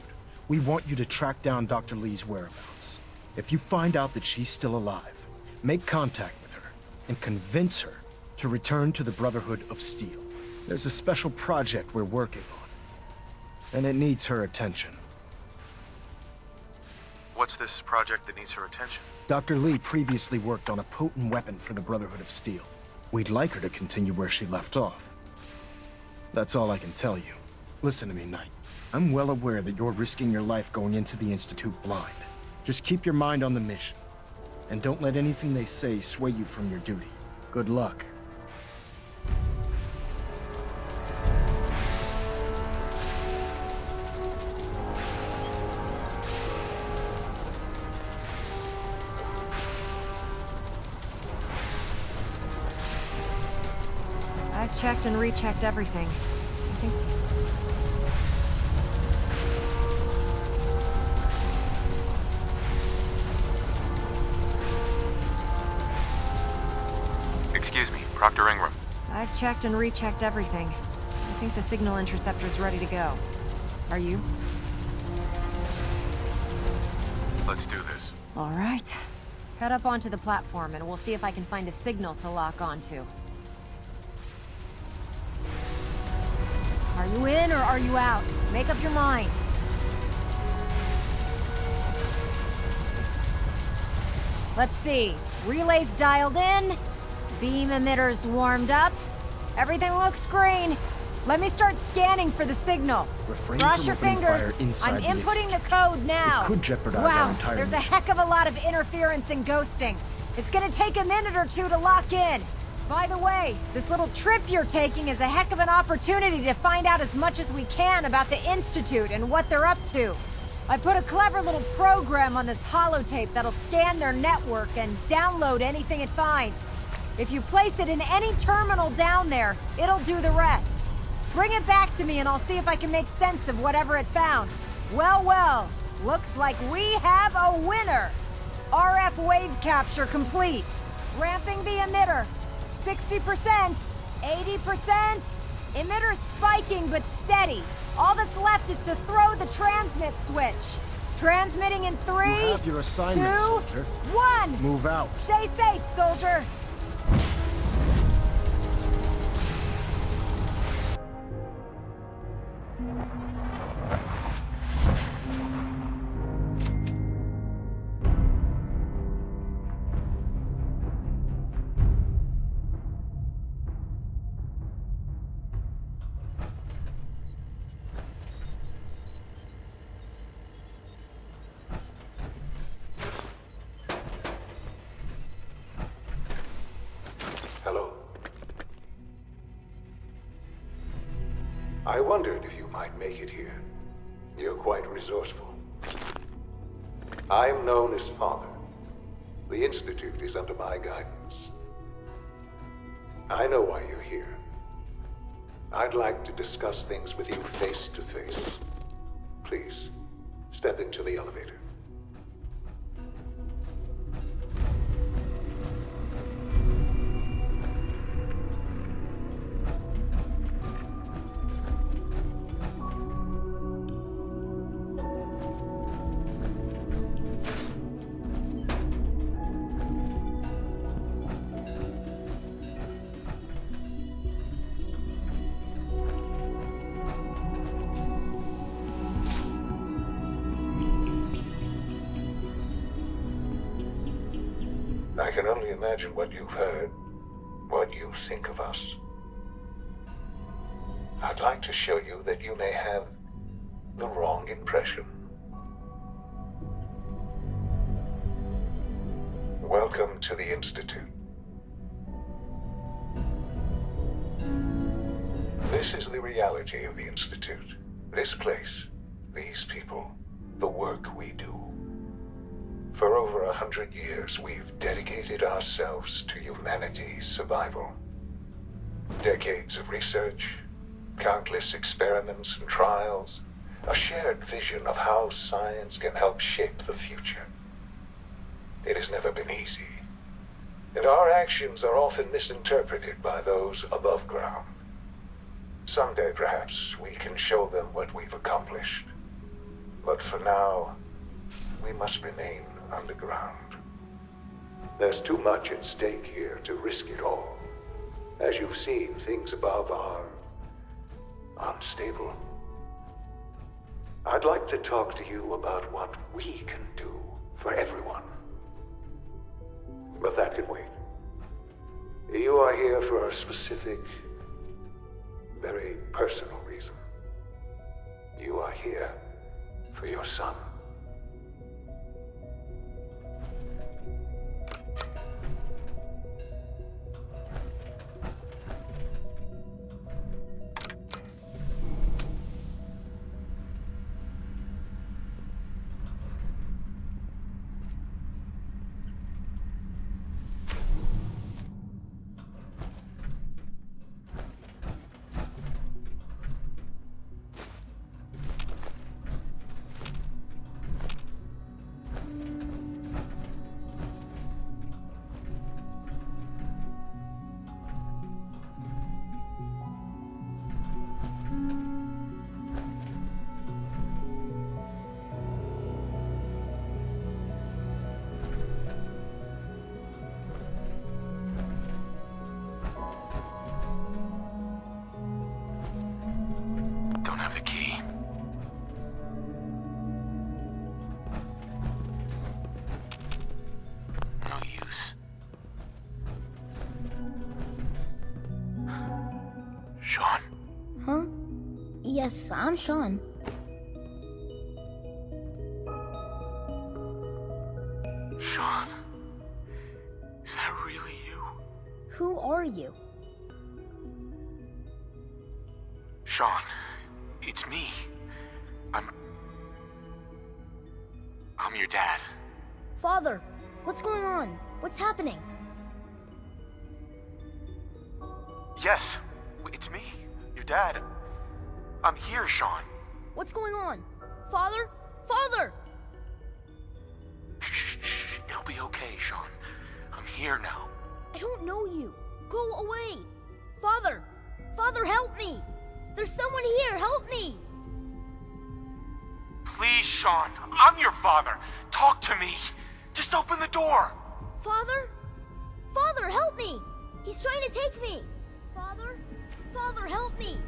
we want you to track down Dr. Lee's whereabouts. If you find out that she's still alive, make contact with her and convince her to return to the Brotherhood of Steel. There's a special project we're working on, and it needs her attention. What's this project that needs her attention? Dr. Lee previously worked on a potent weapon for the Brotherhood of Steel. We'd like her to continue where she left off. That's all I can tell you. Listen to me, Knight. I'm well aware that you're risking your life going into the Institute blind. Just keep your mind on the mission, and don't let anything they say sway you from your duty. Good luck. I've checked and rechecked everything. I think... Excuse me, Proctor Ingram. I've checked and rechecked everything. I think the signal interceptor's ready to go. Are you? Let's do this. All right. Head up onto the platform and we'll see if I can find a signal to lock onto. Are you in or are you out? Make up your mind. Let's see. Relays dialed in. Beam emitters warmed up. Everything looks green. Let me start scanning for the signal. Refrain Cross from your opening fingers. fire inside I'm the inputting the code now. It could jeopardize our entire There's a mission. heck of a lot of interference and ghosting. It's gonna take a minute or two to lock in. By the way, this little trip you're taking is a heck of an opportunity to find out as much as we can about the Institute and what they're up to. I put a clever little program on this holotape that'll scan their network and download anything it finds. If you place it in any terminal down there, it'll do the rest. Bring it back to me and I'll see if I can make sense of whatever it found. Well, well. Looks like we have a winner. RF wave capture complete. Ramping the emitter. 60%, 80%. Emitter spiking but steady. All that's left is to throw the transmit switch. Transmitting in 3, You have your assignment, 2, soldier. 1. Move out. Stay safe, soldier. Hello. I wondered if you might make it here. You're quite resourceful. I'm known as Father. The Institute is under my guidance. I know why you're here. I'd like to discuss things with you face to face. Please, step into the elevator. I can only imagine what you've heard, what you think of us. I'd like to show you that you may have the wrong impression. Welcome to the Institute. This is the reality of the Institute. This place, these people, the work we do. For over 100 years, we've dedicated ourselves to humanity's survival. Decades of research, countless experiments and trials, a shared vision of how science can help shape the future. It has never been easy, and our actions are often misinterpreted by those above ground. Someday, perhaps, we can show them what we've accomplished. But for now, we must remain underground. There's too much at stake here to risk it all. As you've seen, things above are unstable. I'd like to talk to you about what we can do for everyone. But that can wait. You are here for a specific, very personal reason. You are here for your son. Don't have the key. No use. Sean? Huh? Yes, I'm Sean. Sean? Is that really you? Who are you? Sean, it's me. I'm your dad. Father, what's going on? What's happening? Yes, it's me, your dad. I'm here, Sean. What's going on? Father? Father! Shh. It'll be okay, Sean. I'm here now. I don't know you. Go away. Father! Father, help me! There's someone here, help me! Please, Sean. I'm your father. Talk to me. Just open the door. Father? Father, help me! He's trying to take me! Father? Father, help me!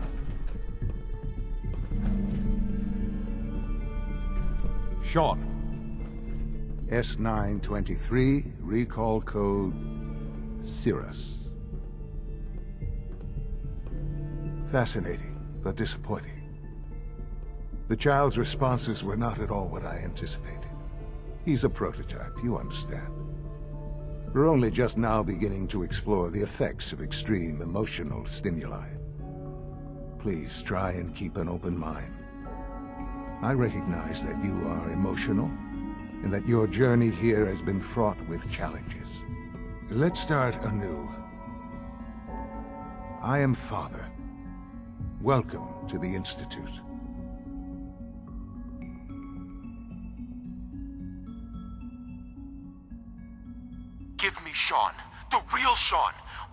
Sean. S923, recall code Cirrus. Fascinating, but disappointing. The child's responses were not at all what I anticipated. He's a prototype, you understand. We're only just now beginning to explore the effects of extreme emotional stimuli. Please try and keep an open mind. I recognize that you are emotional, and that your journey here has been fraught with challenges. Let's start anew. I am Father. Welcome to the Institute. Give me Sean. The real Sean.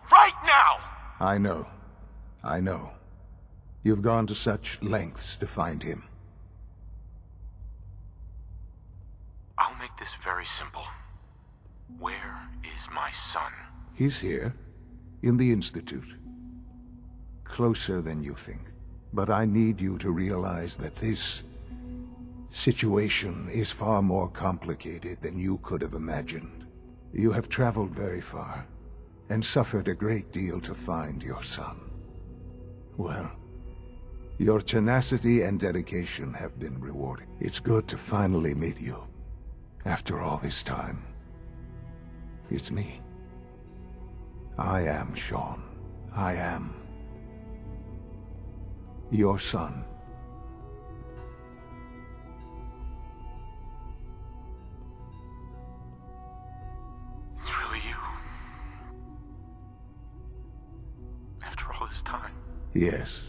Right now! I know. You've gone to such lengths to find him. I'll make this very simple. Where is my son? He's here, in the Institute. Closer than you think. But I need you to realize that this situation is far more complicated than you could have imagined. You have traveled very far, and suffered a great deal to find your son. Well, your tenacity and dedication have been rewarded. It's good to finally meet you. After all this time, it's me. I am Sean. I am your son. It's really you. After all this time. Yes.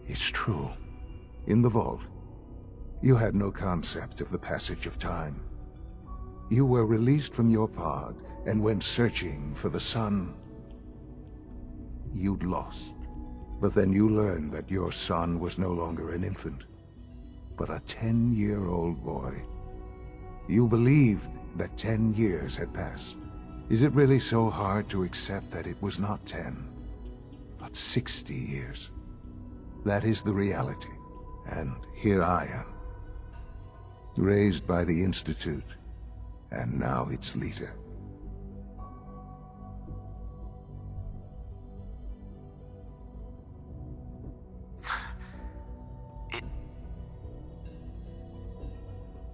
It's true. In the vault, you had no concept of the passage of time. You were released from your pod and went searching for the son you'd lost. But then you learned that your son was no longer an infant, but a 10-year-old boy. You believed that 10 years had passed. Is it really so hard to accept that it was not 10, but 60 years? That is the reality, and here I am. Raised by the Institute, and now its leader.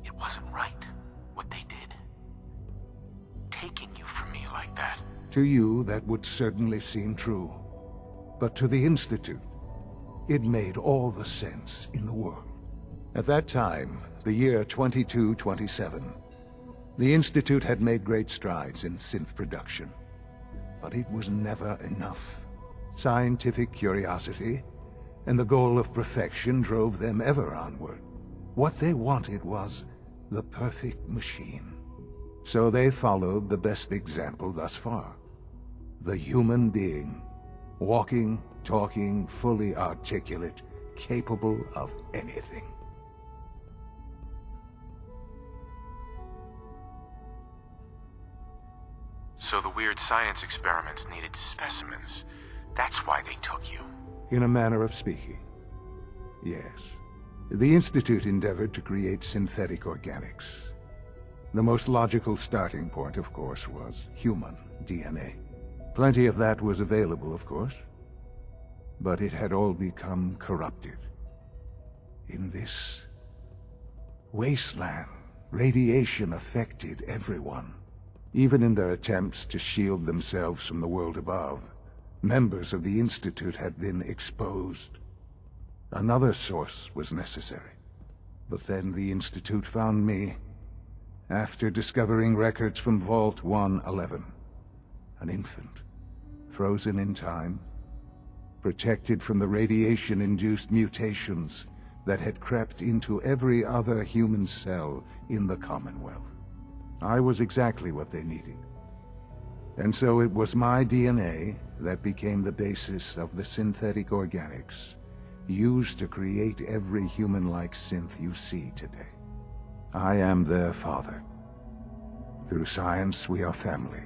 It wasn't right, what they did. Taking you from me like that. To you, that would certainly seem true. But to the Institute, it made all the sense in the world. At that time, the year 2227, the Institute had made great strides in synth production. But it was never enough. Scientific curiosity and the goal of perfection drove them ever onward. What they wanted was the perfect machine. So they followed the best example thus far. The human being. Walking, talking, fully articulate, capable of anything. So the weird science experiments needed specimens. That's why they took you. In a manner of speaking. Yes. The Institute endeavored to create synthetic organics. The most logical starting point, of course, was human DNA. Plenty of that was available, of course. But it had all become corrupted. In this wasteland, radiation affected everyone. Even in their attempts to shield themselves from the world above, members of the Institute had been exposed. Another source was necessary. But then the Institute found me, after discovering records from Vault 111. An infant, frozen in time, protected from the radiation-induced mutations that had crept into every other human cell in the Commonwealth. I was exactly what they needed. And so it was my DNA that became the basis of the synthetic organics used to create every human-like synth you see today. I am their father. Through science, we are family.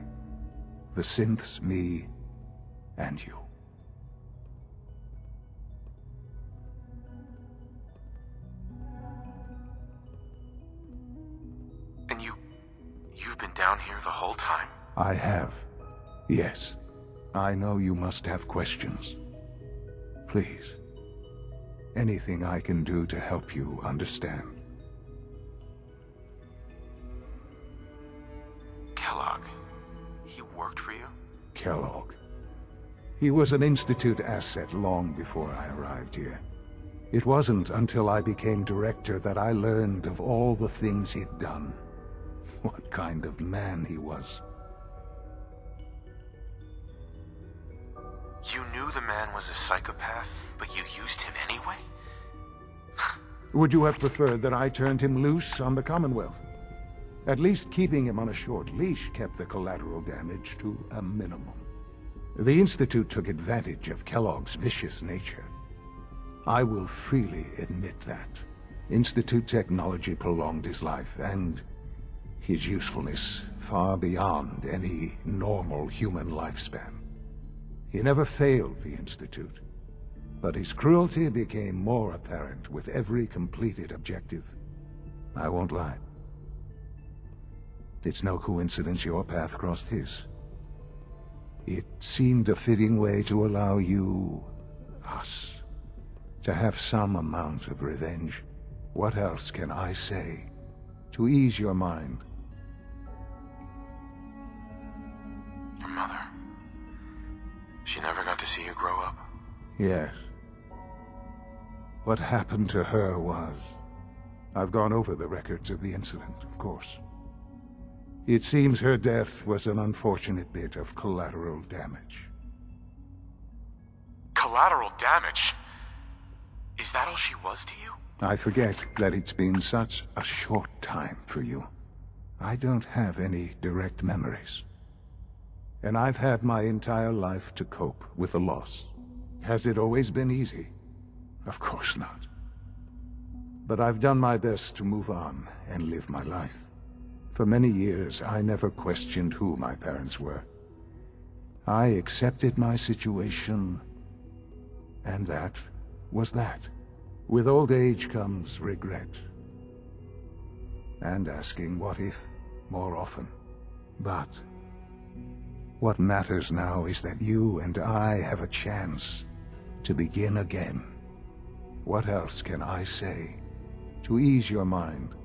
The synths, me, and you. And you've been down here the whole time? I have. Yes. I know you must have questions. Please. Anything I can do to help you understand. Kellogg. He worked for you? Kellogg. He was an Institute asset long before I arrived here. It wasn't until I became director that I learned of all the things he'd done. What kind of man he was. You knew the man was a psychopath, but you used him anyway? Would you have preferred that I turned him loose on the Commonwealth? At least keeping him on a short leash kept the collateral damage to a minimum. The Institute took advantage of Kellogg's vicious nature. I will freely admit that. Institute technology prolonged his life, and his usefulness far beyond any normal human lifespan. He never failed the Institute, but his cruelty became more apparent with every completed objective. I won't lie. It's no coincidence your path crossed his. It seemed a fitting way to allow you, us, to have some amount of revenge. What else can I say to ease your mind? Your mother. She never got to see you grow up. Yes. What happened to her was... I've gone over the records of the incident, of course. It seems her death was an unfortunate bit of collateral damage. Collateral damage? Is that all she was to you? I forget that it's been such a short time for you. I don't have any direct memories. And I've had my entire life to cope with the loss. Has it always been easy? Of course not. But I've done my best to move on and live my life. For many years, I never questioned who my parents were. I accepted my situation, and that was that. With old age comes regret. And asking what if more often. But what matters now is that you and I have a chance to begin again. What else can I say to ease your mind?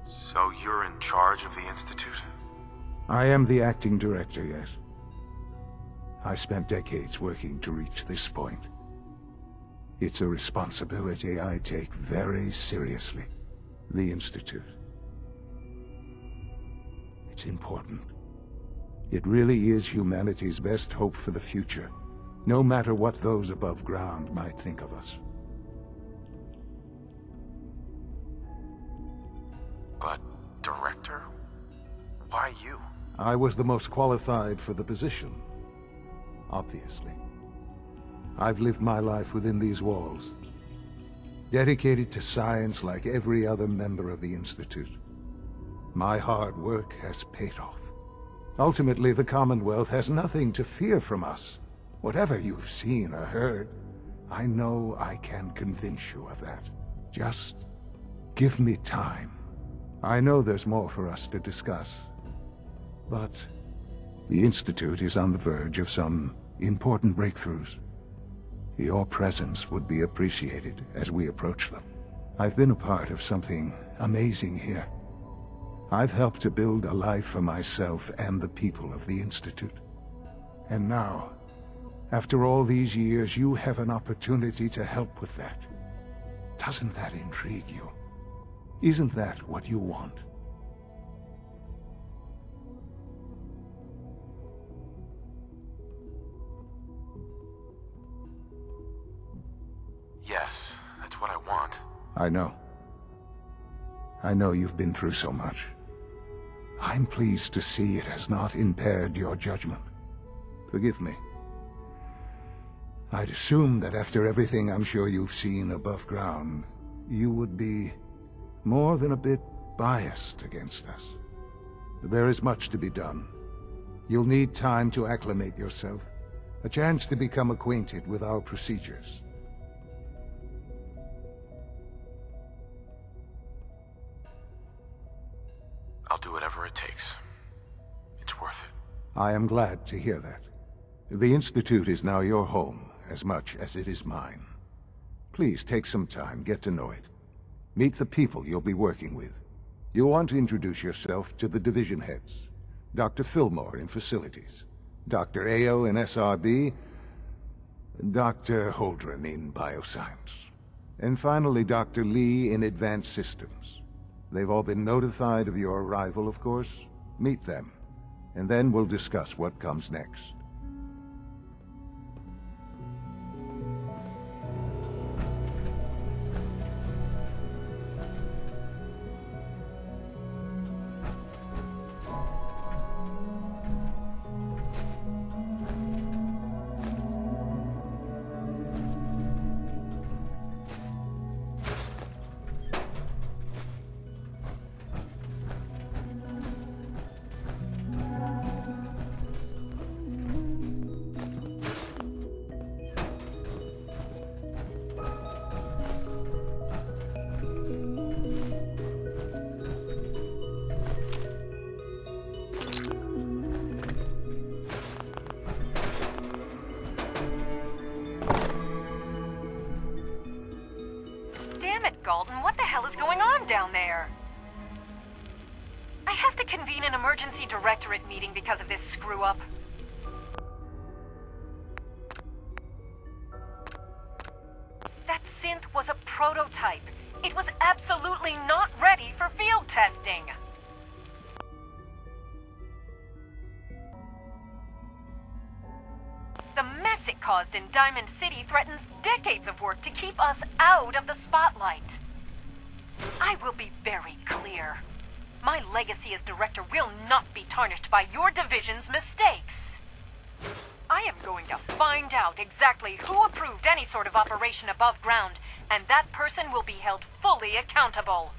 So you're in charge of the Institute? I am the acting director, yes. I spent decades working to reach this point. It's a responsibility I take very seriously. The Institute. It's important. It really is humanity's best hope for the future, no matter what those above ground might think of us. But, director? Why you? I was the most qualified for the position, obviously. I've lived my life within these walls, dedicated to science like every other member of the Institute. My hard work has paid off. Ultimately, the Commonwealth has nothing to fear from us. Whatever you've seen or heard, I know I can convince you of that. Just give me time. I know there's more for us to discuss, but the Institute is on the verge of some important breakthroughs. Your presence would be appreciated as we approach them. I've been a part of something amazing here. I've helped to build a life for myself and the people of the Institute. And now, after all these years, you have an opportunity to help with that. Doesn't that intrigue you? Isn't that what you want? Yes. what I want. I know. I know you've been through so much. I'm pleased to see it has not impaired your judgment. Forgive me. I'd assumed that after everything I'm sure you've seen above ground, you would be more than a bit biased against us. There is much to be done. You'll need time to acclimate yourself, a chance to become acquainted with our procedures. I'll do whatever it takes. It's worth it. I am glad to hear that. The Institute is now your home, as much as it is mine. Please take some time, get to know it. Meet the people you'll be working with. You'll want to introduce yourself to the division heads. Dr. Fillmore in Facilities, Dr. Ayo in SRB, Dr. Holdren in Bioscience, and finally Dr. Lee in Advanced Systems. They've all been notified of your arrival, of course. Meet them, and then we'll discuss what comes next. Galton, what the hell is going on down there? I have to convene an emergency directorate meeting because of this screw-up. That synth was a prototype. It was absolutely not ready for field testing. The mess it caused in Diamond City threatens decades of work to keep us out of the spotlight. I will be very clear. My legacy as director will not be tarnished by your division's mistakes. I am going to find out exactly who approved any sort of operation above ground, and that person will be held fully accountable.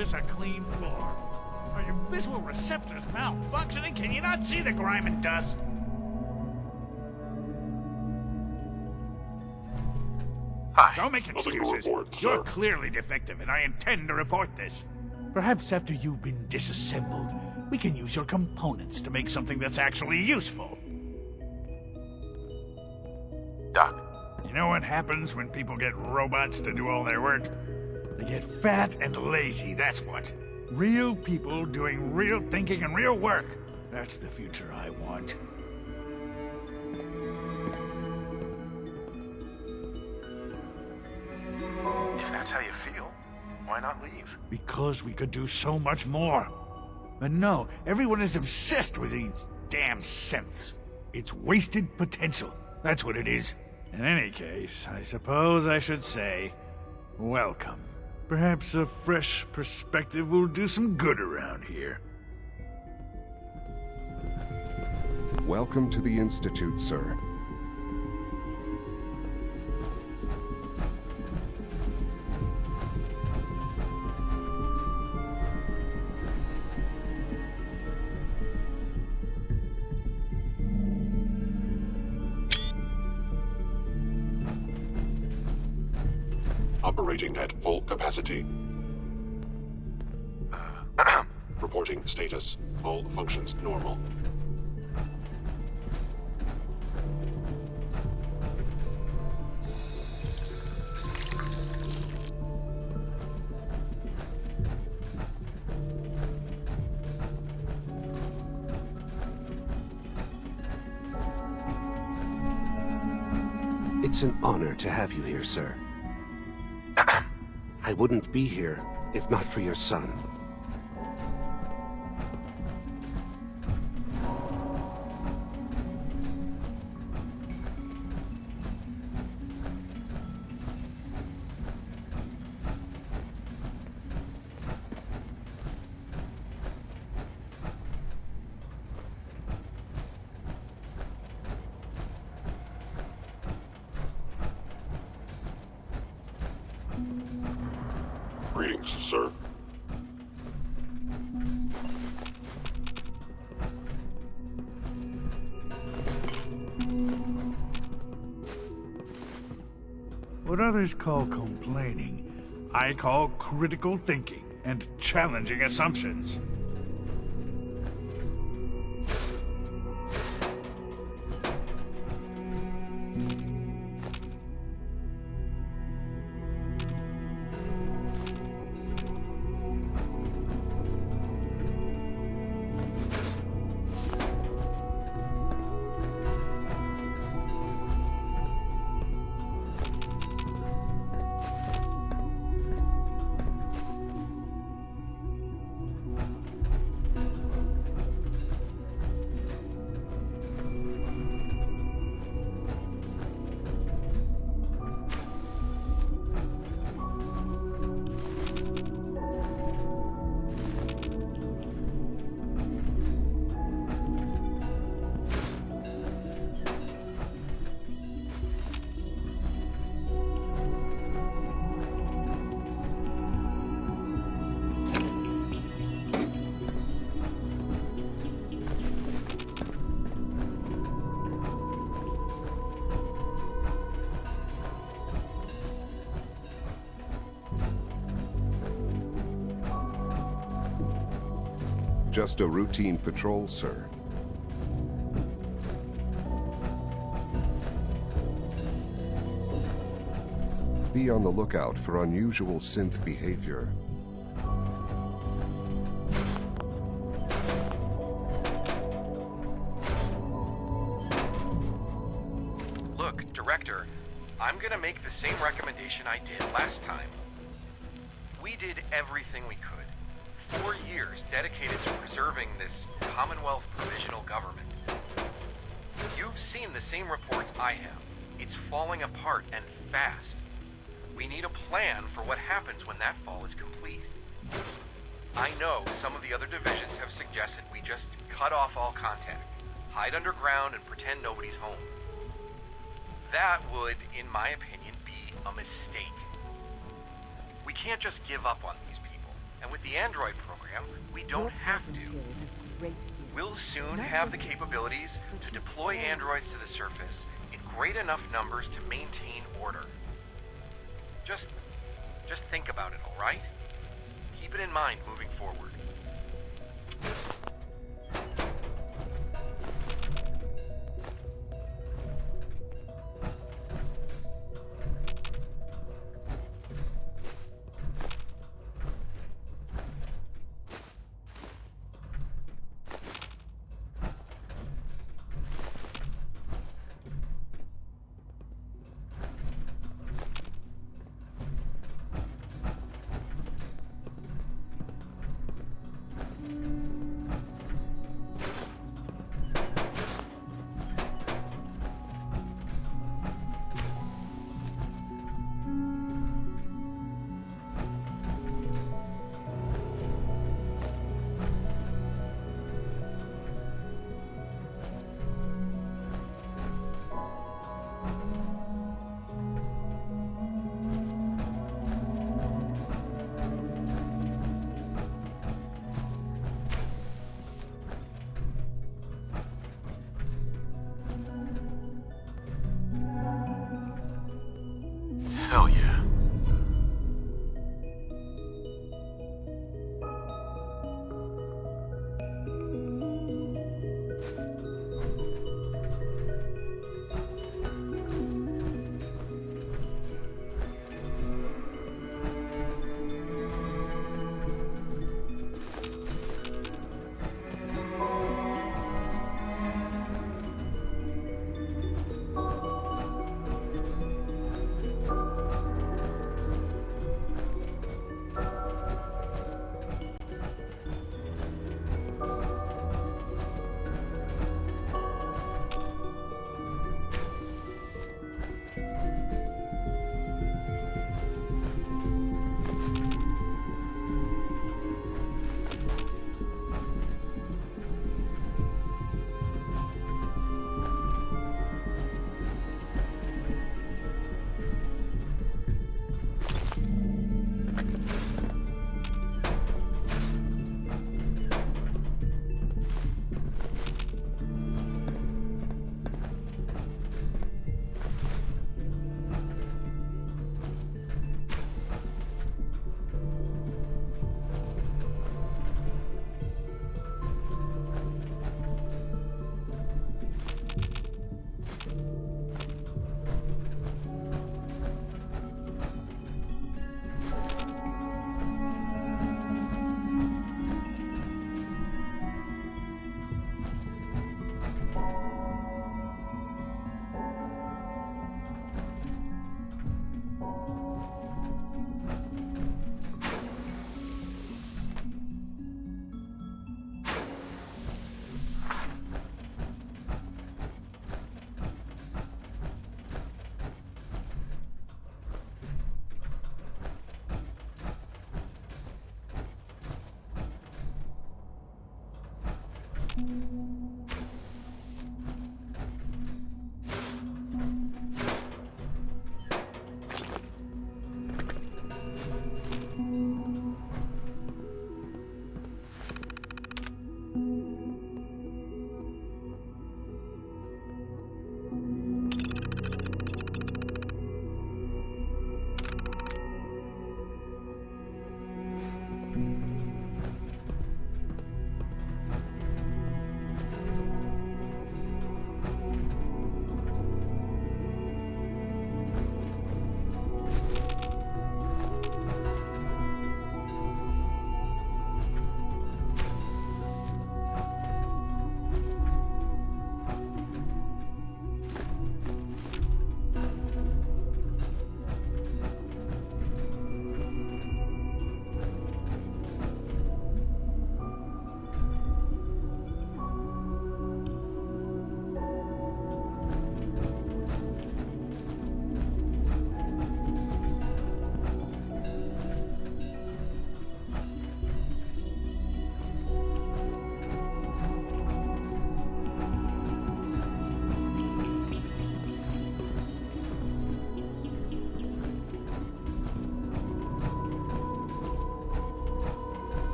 this a clean floor? Are your visual receptors malfunctioning? Can you not see the grime and dust? Hi. Don't make excuses. You're clearly defective, and I intend to report this. Perhaps after you've been disassembled, we can use your components to make something that's actually useful. Doc. You know what happens when people get robots to do all their work? They get fat and lazy, that's what. Real people doing real thinking and real work. That's the future I want. If that's how you feel, why not leave? Because we could do so much more. But no, everyone is obsessed with these damn synths. It's wasted potential. That's what it is. In any case, I suppose I should say, welcome. Perhaps a fresh perspective will do some good around here. Welcome to the Institute, sir. Operating at full capacity. Reporting status. All functions normal. It's an honor to have you here, sir. I wouldn't be here if not for your son. Greetings, sir. What others call complaining, I call critical thinking and challenging assumptions. Just a routine patrol, sir. Be on the lookout for unusual synth behavior. Look, Director, I'm gonna make the same recommendation I did last time. We did everything we could. 4 years dedicated to preserving this Commonwealth provisional government. You've seen the same reports I have. It's falling apart and fast. We need a plan for what happens when that fall is complete. I know some of the other divisions have suggested we just cut off all contact, hide underground, and pretend nobody's home. That would, in my opinion, be a mistake. We can't just give up on these people. And with the Android program, we don't have to. We'll soon have the capabilities to deploy androids to the surface in great enough numbers to maintain order. Just think about it, all right? Keep it in mind moving forward. Hell yeah.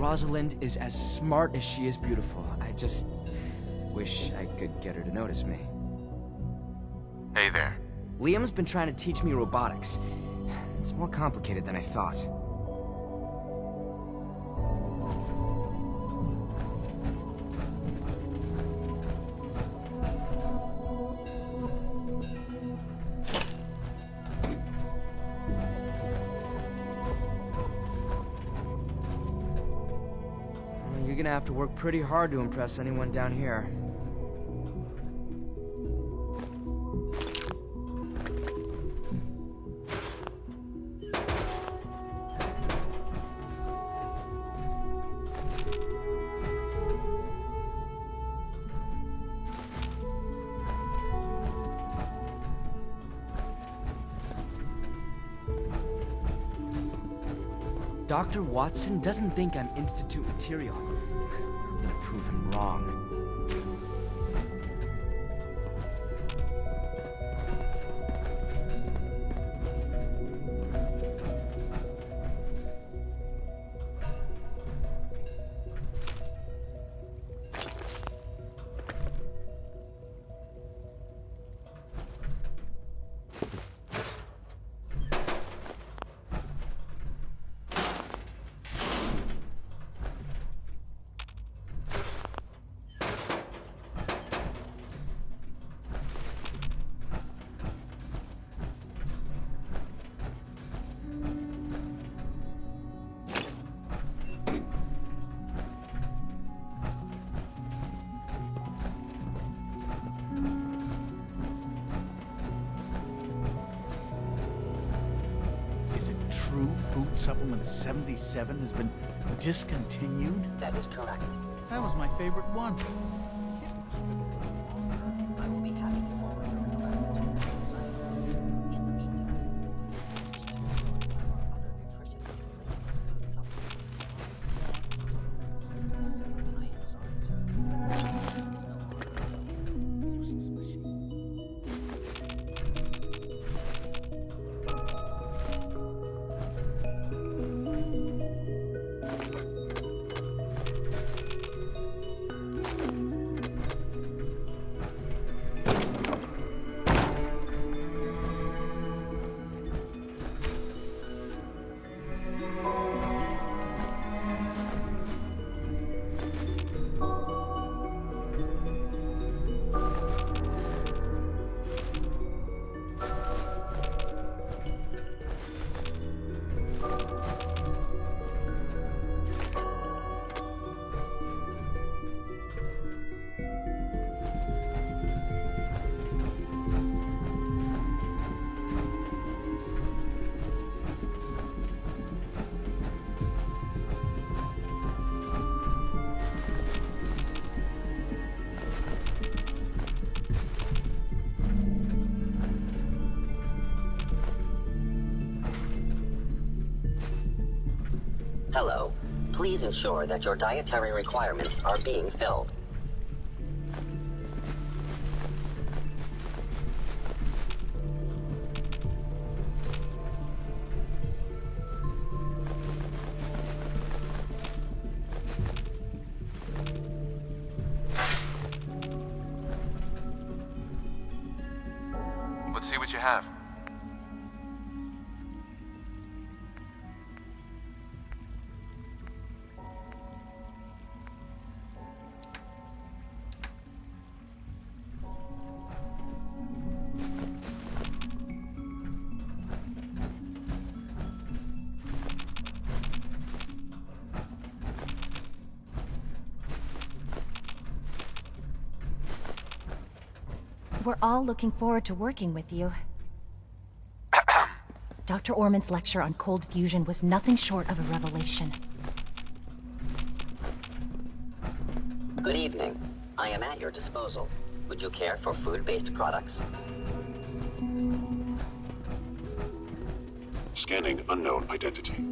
Rosalind is as smart as she is beautiful. I just wish I could get her to notice me. Hey there. Liam's been trying to teach me robotics. It's more complicated than I thought. You're gonna have to work pretty hard to impress anyone down here. Dr. Watson doesn't think I'm Institute material. I'm gonna prove him wrong. True Food Supplement 77 has been discontinued? That is correct. That was my favorite one. I will be happy to forward your request to the science. In the meantime, other nutrition Hello. Please ensure that your dietary requirements are being filled. Let's see what you have. We're all looking forward to working with you. Dr. Orman's lecture on cold fusion was nothing short of a revelation. Good evening. I am at your disposal. Would you care for food-based products? Scanning unknown identity.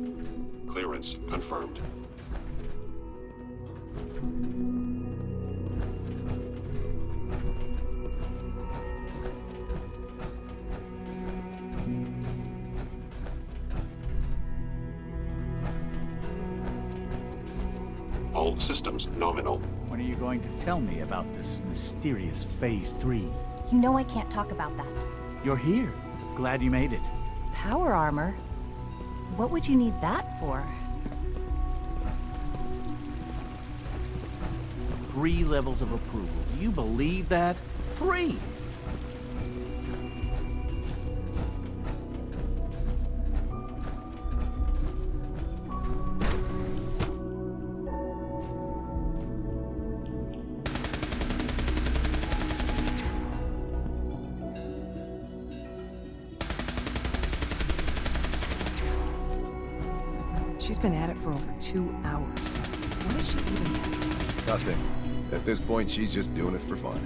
Clearance confirmed. All systems nominal. When are you going to tell me about this mysterious Phase 3? You know I can't talk about that. You're here. Glad you made it. Power armor? What would you need that for? 3 levels of approval. Do you believe that? 3! She's been at it for over 2 hours. What is she even testing? Nothing. At this point, she's just doing it for fun.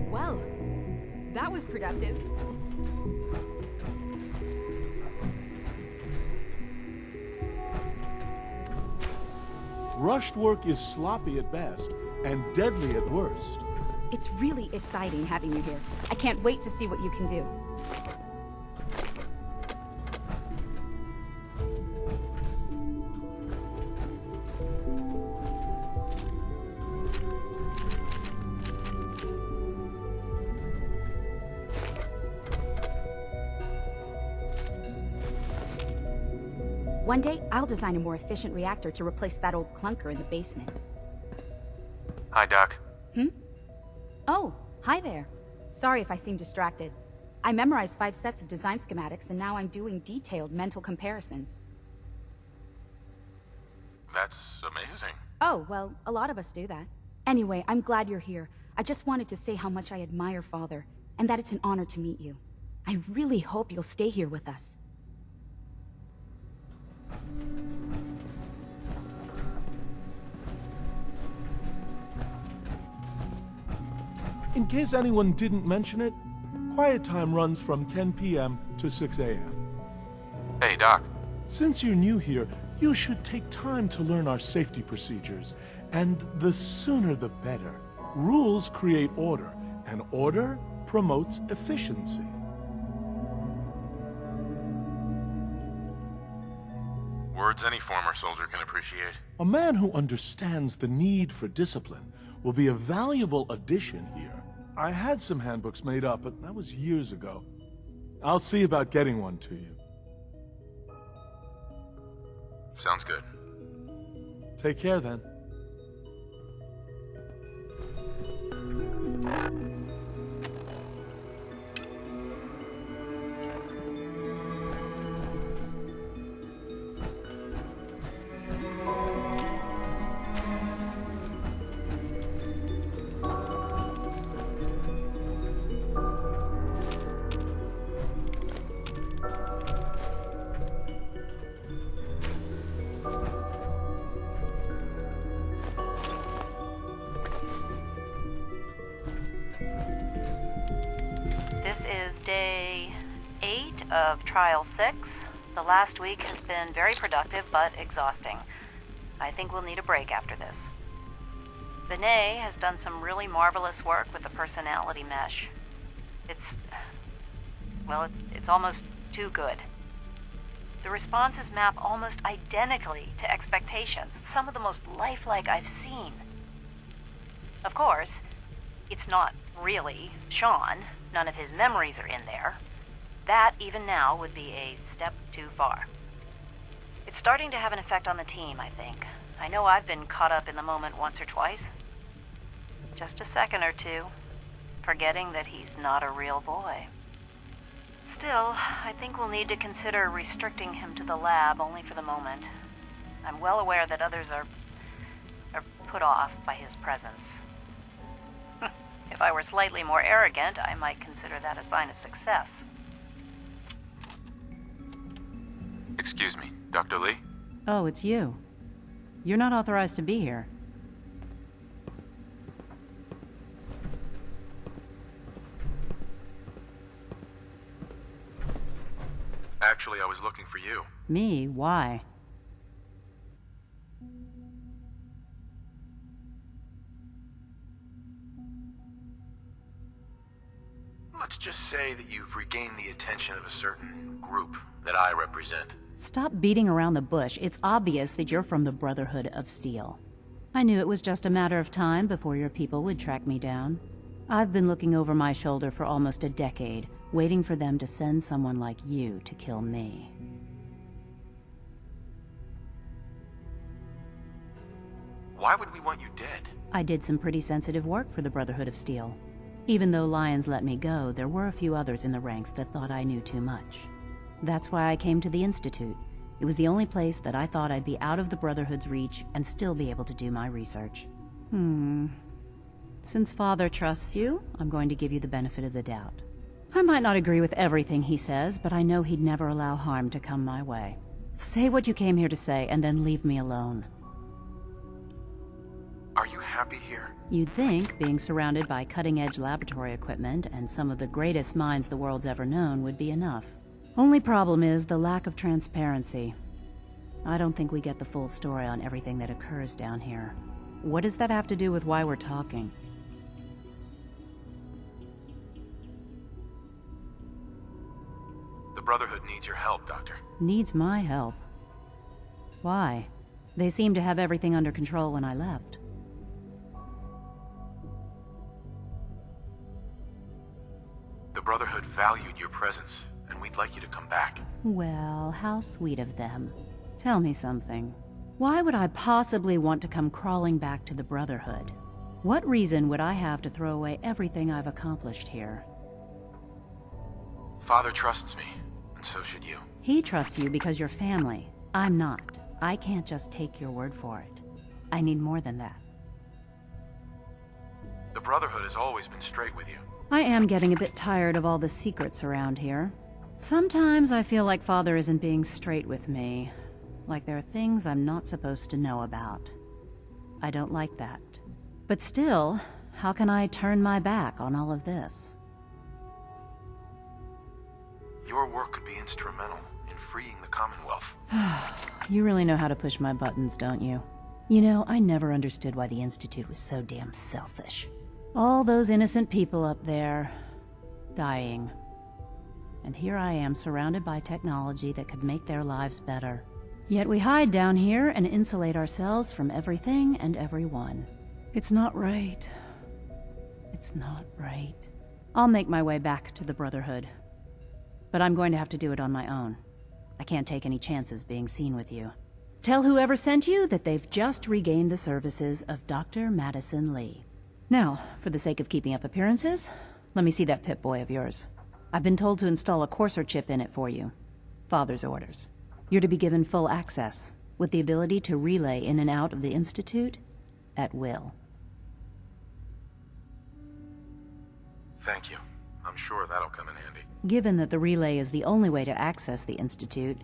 Well, that was productive. Rushed work is sloppy at best and deadly at worst. It's really exciting having you here. I can't wait to see what you can do. One day, I'll design a more efficient reactor to replace that old clunker in the basement. Hi, Doc. Oh, hi there. Sorry if I seem distracted. I memorized 5 sets of design schematics, and now I'm doing detailed mental comparisons. That's amazing. Oh, well, a lot of us do that. Anyway, I'm glad you're here. I just wanted to say how much I admire Father, and that it's an honor to meet you. I really hope you'll stay here with us. In case anyone didn't mention it, quiet time runs from 10 p.m. to 6 a.m. Hey, Doc. Since you're new here, you should take time to learn our safety procedures, and the sooner the better. Rules create order, and order promotes efficiency. Words any former soldier can appreciate. A man who understands the need for discipline will be a valuable addition here. I had some handbooks made up, but that was years ago. I'll see about getting one to you. Sounds good. Take care then. This is day 8 of Trial 6. The last week has been very productive, but exhausting. I think we'll need a break after this. Vinay has done some really marvelous work with the personality mesh. It's almost too good. The responses map almost identically to expectations, some of the most lifelike I've seen. Of course, it's not really Sean. None of his memories are in there. That, even now, would be a step too far. It's starting to have an effect on the team, I think. I know I've been caught up in the moment once or twice. Just a second or two, forgetting that he's not a real boy. Still, I think we'll need to consider restricting him to the lab only for the moment. I'm well aware that others are put off by his presence. If I were slightly more arrogant, I might consider that a sign of success. Excuse me, Dr. Lee? Oh, it's you. You're not authorized to be here. Actually, I was looking for you. Me? Why? Let's just say that you've regained the attention of a certain group that I represent. Stop beating around the bush. It's obvious that you're from the Brotherhood of Steel. I knew it was just a matter of time before your people would track me down. I've been looking over my shoulder for almost a decade, waiting for them to send someone like you to kill me. Why would we want you dead? I did some pretty sensitive work for the Brotherhood of Steel. Even though Lyons let me go, there were a few others in the ranks that thought I knew too much. That's why I came to the Institute. It was the only place that I thought I'd be out of the Brotherhood's reach and still be able to do my research. Since Father trusts you, I'm going to give you the benefit of the doubt. I might not agree with everything he says, but I know he'd never allow harm to come my way. Say what you came here to say, and then leave me alone. Are you happy here? You'd think being surrounded by cutting-edge laboratory equipment and some of the greatest minds the world's ever known would be enough. Only problem is the lack of transparency. I don't think we get the full story on everything that occurs down here. What does that have to do with why we're talking? The Brotherhood needs your help, Doctor. Needs my help. Why? They seemed to have everything under control when I left. The Brotherhood valued your presence, and we'd like you to come back. Well, how sweet of them. Tell me something. Why would I possibly want to come crawling back to the Brotherhood? What reason would I have to throw away everything I've accomplished here? Father trusts me, and so should you. He trusts you because you're family. I'm not. I can't just take your word for it. I need more than that. The Brotherhood has always been straight with you. I am getting a bit tired of all the secrets around here. Sometimes I feel like Father isn't being straight with me. Like there are things I'm not supposed to know about. I don't like that. But still, how can I turn my back on all of this? Your work could be instrumental in freeing the Commonwealth. You really know how to push my buttons, don't you? You know, I never understood why the Institute was so damn selfish. All those innocent people up there, dying. And here I am surrounded by technology that could make their lives better. Yet we hide down here and insulate ourselves from everything and everyone. It's not right. It's not right. I'll make my way back to the Brotherhood. But I'm going to have to do it on my own. I can't take any chances being seen with you. Tell whoever sent you that they've just regained the services of Dr. Madison Lee. Now, for the sake of keeping up appearances, let me see that Pip-Boy of yours. I've been told to install a Courser chip in it for you. Father's orders. You're to be given full access, with the ability to relay in and out of the Institute at will. Thank you. I'm sure that'll come in handy. Given that the relay is the only way to access the Institute,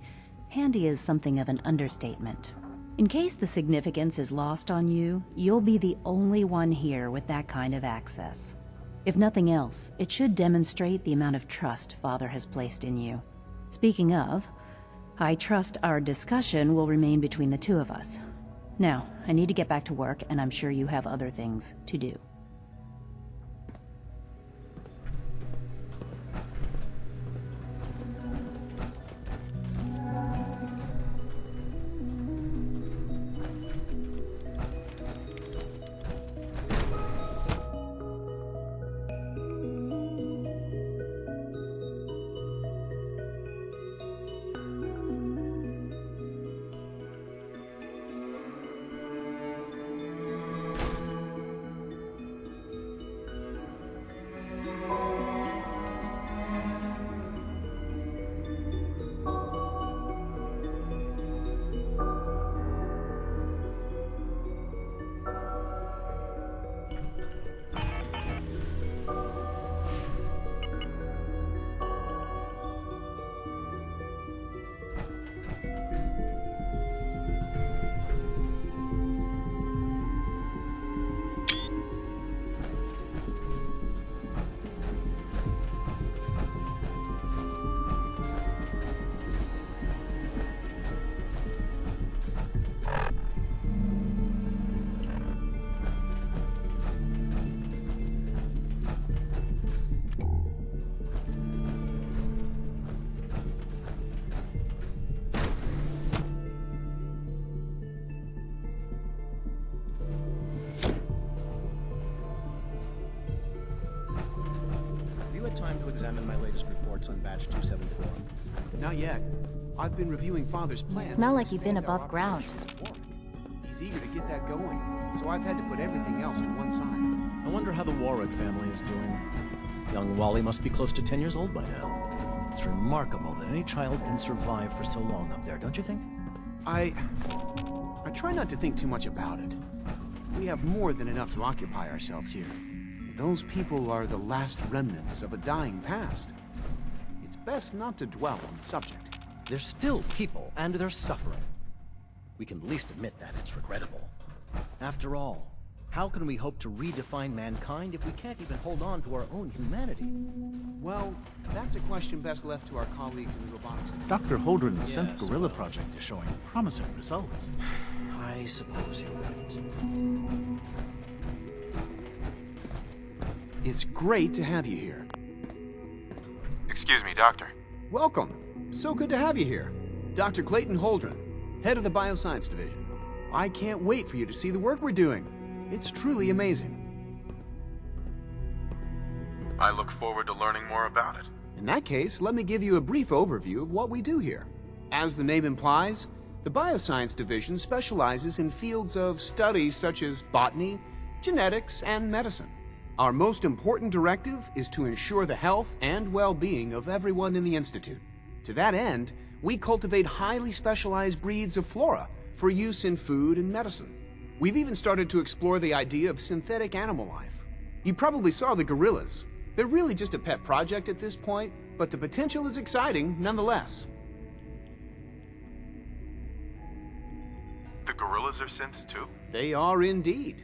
handy is something of an understatement. In case the significance is lost on you, you'll be the only one here with that kind of access. If nothing else, it should demonstrate the amount of trust Father has placed in you. Speaking of, I trust our discussion will remain between the two of us. Now, I need to get back to work, and I'm sure you have other things to do. reports on batch 274? Not yet. I've been reviewing Father's You plans. smell to like you've been expand our above ground. operations at work. He's eager to get that going, so I've had to put everything else to one side. I wonder how the Warwick family is doing. Young Wally must be close to 10 years old by now. It's remarkable that any child can survive for so long up there, don't you think? I try not to think too much about it. We have more than enough to occupy ourselves here. Those people are the last remnants of a dying past. It's best not to dwell on the subject. They're still people, and they're suffering. We can at least admit that it's regrettable. After all, how can we hope to redefine mankind if we can't even hold on to our own humanity? Well, that's a question best left to our colleagues in the robotics division. Dr. Holdren's Yes, synth gorilla project is showing promising results. I suppose you're right. It's great to have you here. Excuse me, Doctor. Welcome. So good to have you here. Dr. Clayton Holdren, head of the Bioscience Division. I can't wait for you to see the work we're doing. It's truly amazing. I look forward to learning more about it. In that case, let me give you a brief overview of what we do here. As the name implies, the Bioscience Division specializes in fields of study such as botany, genetics, and medicine. Our most important directive is to ensure the health and well-being of everyone in the Institute. To that end, we cultivate highly specialized breeds of flora for use in food and medicine. We've even started to explore the idea of synthetic animal life. You probably saw the gorillas. They're really just a pet project at this point, but the potential is exciting nonetheless. The gorillas are synths too? They are indeed.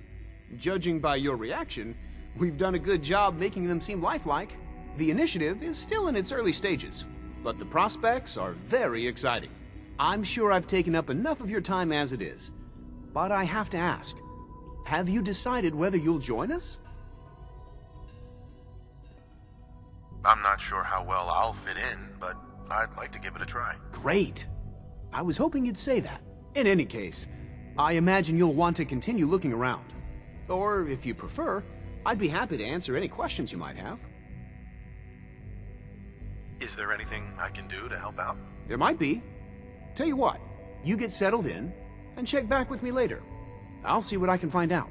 Judging by your reaction, we've done a good job making them seem lifelike. The initiative is still in its early stages, but the prospects are very exciting. I'm sure I've taken up enough of your time as it is, but I have to ask, have you decided whether you'll join us? I'm not sure how well I'll fit in, but I'd like to give it a try. Great. I was hoping you'd say that. In any case, I imagine you'll want to continue looking around. Or, if you prefer, I'd be happy to answer any questions you might have. Is there anything I can do to help out? There might be. Tell you what, you get settled in, and check back with me later. I'll see what I can find out.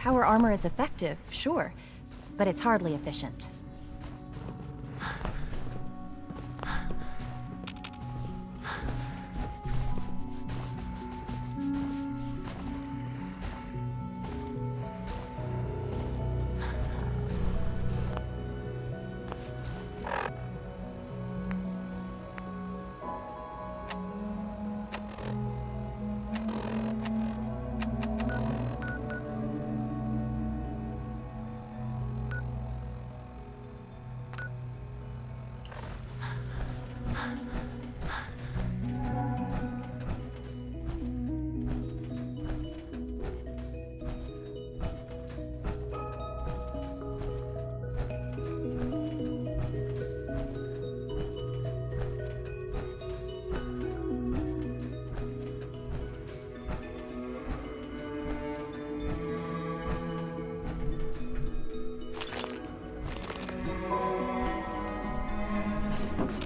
Power armor is effective, sure, but it's hardly efficient. Yes.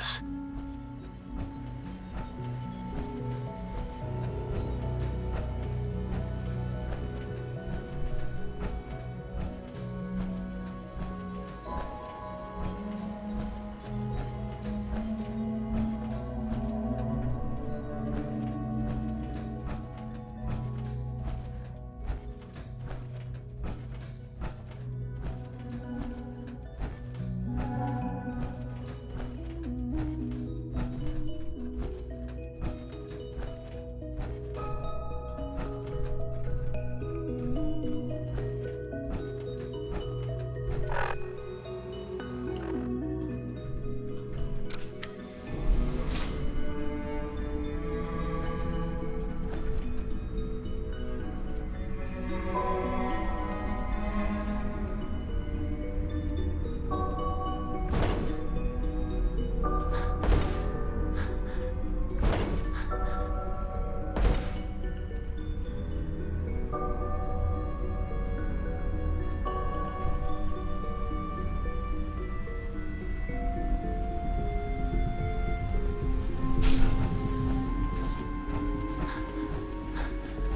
this.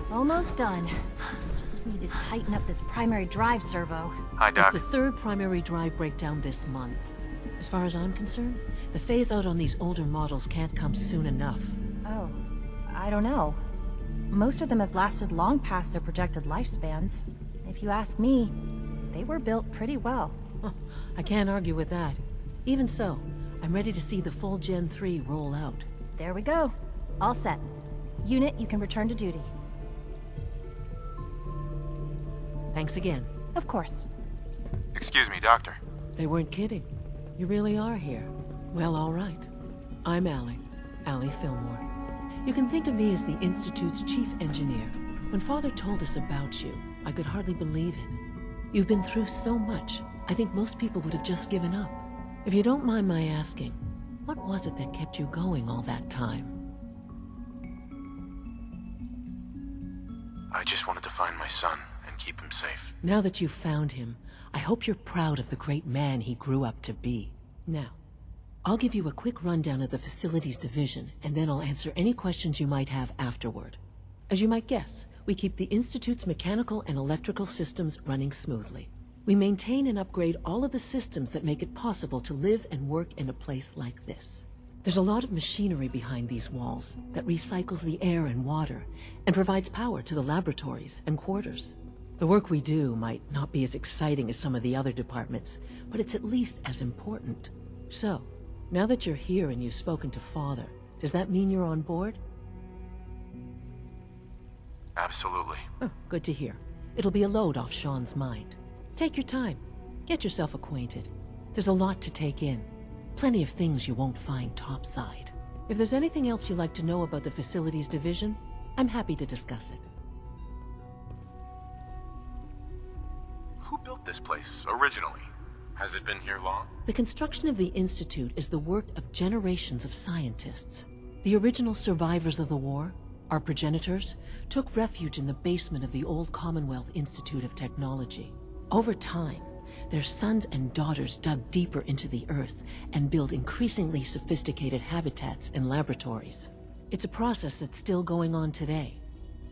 Almost done. Just need to tighten up this primary drive servo. Hi, Doc. It's the third primary drive breakdown this month. As far as I'm concerned, the phase-out on these older models can't come soon enough. Oh, I don't know. Most of them have lasted long past their projected lifespans. If you ask me, they were built pretty well. I can't argue with that. Even so, I'm ready to see the full Gen 3 roll out. There we go. All set. Unit, you can return to duty. Thanks again. Of course. Excuse me, Doctor. They weren't kidding. You really are here. Well, all right. I'm Allie Fillmore. You can think of me as the Institute's chief engineer. When Father told us about you, I could hardly believe it. You've been through so much, I think most people would have just given up. If you don't mind my asking, what was it that kept you going all that time? I just wanted to find my son and keep him safe. Now that you've found him, I hope you're proud of the great man he grew up to be. Now, I'll give you a quick rundown of the Facilities Division, and then I'll answer any questions you might have afterward. As you might guess, we keep the Institute's mechanical and electrical systems running smoothly. We maintain and upgrade all of the systems that make it possible to live and work in a place like this. There's a lot of machinery behind these walls that recycles the air and water and provides power to the laboratories and quarters. The work we do might not be as exciting as some of the other departments, but it's at least as important. So, now that you're here and you've spoken to Father, does that mean you're on board? Absolutely. Oh, good to hear. It'll be a load off Sean's mind. Take your time. Get yourself acquainted. There's a lot to take in. Plenty of things you won't find topside. If there's anything else you'd like to know about the Facilities Division, I'm happy to discuss it. Who built this place, originally? Has it been here long? The construction of the Institute is the work of generations of scientists. The original survivors of the war, our progenitors, took refuge in the basement of the old Commonwealth Institute of Technology. Over time, their sons and daughters dug deeper into the earth and built increasingly sophisticated habitats and laboratories. It's a process that's still going on today.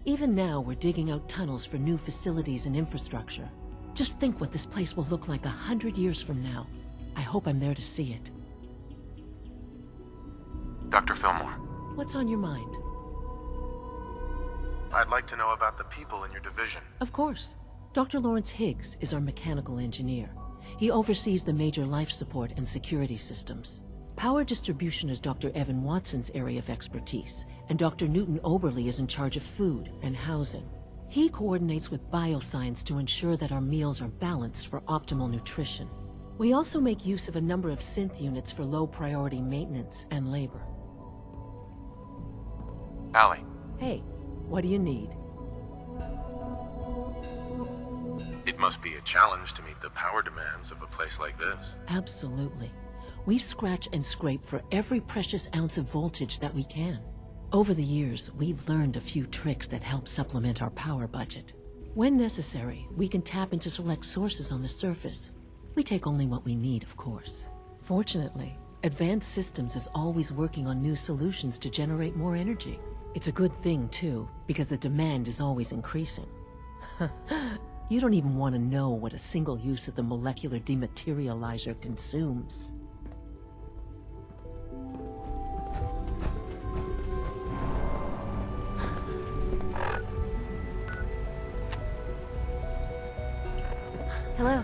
Even now, we're digging out tunnels for new facilities and infrastructure. Just think what this place will look like 100 years from now. I hope I'm there to see it. Dr. Fillmore. What's on your mind? I'd like to know about the people in your division. Of course. Dr. Lawrence Higgs is our mechanical engineer. He oversees the major life support and security systems. Power distribution is Dr. Evan Watson's area of expertise, and Dr. Newton Oberly is in charge of food and housing. He coordinates with bioscience to ensure that our meals are balanced for optimal nutrition. We also make use of a number of synth units for low-priority maintenance and labor. Allie. Hey, what do you need? It must be a challenge to meet the power demands of a place like this. Absolutely. We scratch and scrape for every precious ounce of voltage that we can. Over the years, we've learned a few tricks that help supplement our power budget. When necessary, we can tap into select sources on the surface. We take only what we need, of course. Fortunately, Advanced Systems is always working on new solutions to generate more energy. It's a good thing, too, because the demand is always increasing. You don't even want to know what a single use of the molecular dematerializer consumes. Hello.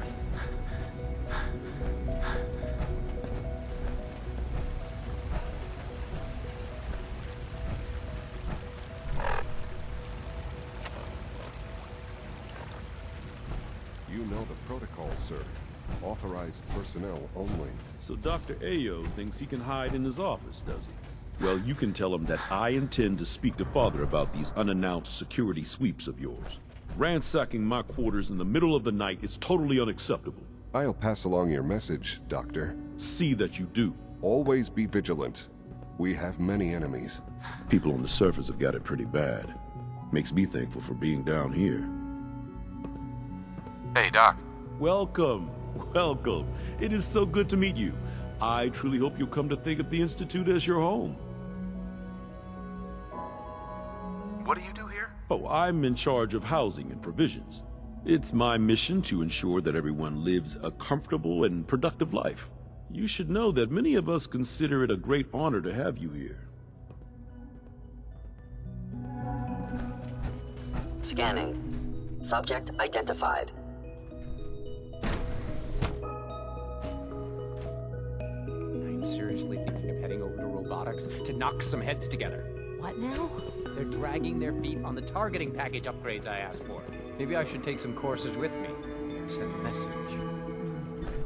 You know the protocol, sir. Authorized personnel only. So Dr. Ayo thinks he can hide in his office, does he? Well, you can tell him that I intend to speak to Father about these unannounced security sweeps of yours. Ransacking my quarters in the middle of the night is totally unacceptable. I'll pass along your message, Doctor. See that you do. Always be vigilant. We have many enemies. People on the surface have got it pretty bad. Makes me thankful for being down here. Hey, Doc. Welcome. Welcome. It is so good to meet you. I truly hope you'll come to think of the Institute as your home. What do you do here? Oh, I'm in charge of housing and provisions. It's my mission to ensure that everyone lives a comfortable and productive life. You should know that many of us consider it a great honor to have you here. Scanning. Subject identified. I'm seriously thinking of heading over to robotics to knock some heads together. What now? They're dragging their feet on the targeting package upgrades I asked for. Maybe I should take some courses with me. Send a message.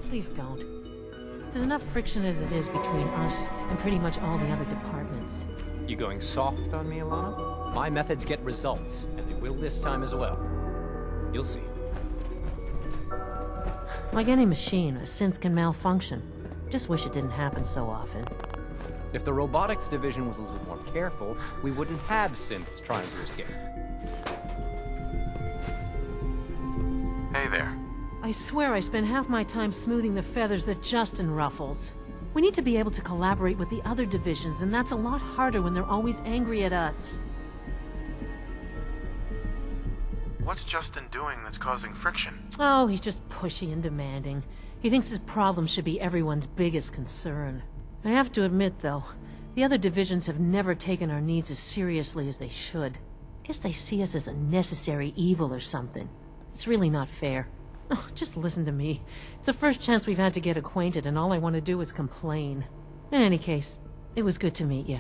Please don't. There's enough friction as it is between us and pretty much all the other departments. You going soft on me, Ilana? My methods get results, and they will this time as well. You'll see. Like any machine, a synth can malfunction. Just wish it didn't happen so often. If the robotics division was a little more careful, we wouldn't have synths trying to escape. Hey there. I swear I spend half my time smoothing the feathers that Justin ruffles. We need to be able to collaborate with the other divisions, and that's a lot harder when they're always angry at us. What's Justin doing that's causing friction? Oh, he's just pushy and demanding. He thinks his problem should be everyone's biggest concern. I have to admit, though, the other divisions have never taken our needs as seriously as they should. Guess they see us as a necessary evil or something. It's really not fair. Oh, just listen to me. It's the first chance we've had to get acquainted, and all I want to do is complain. In any case, it was good to meet you.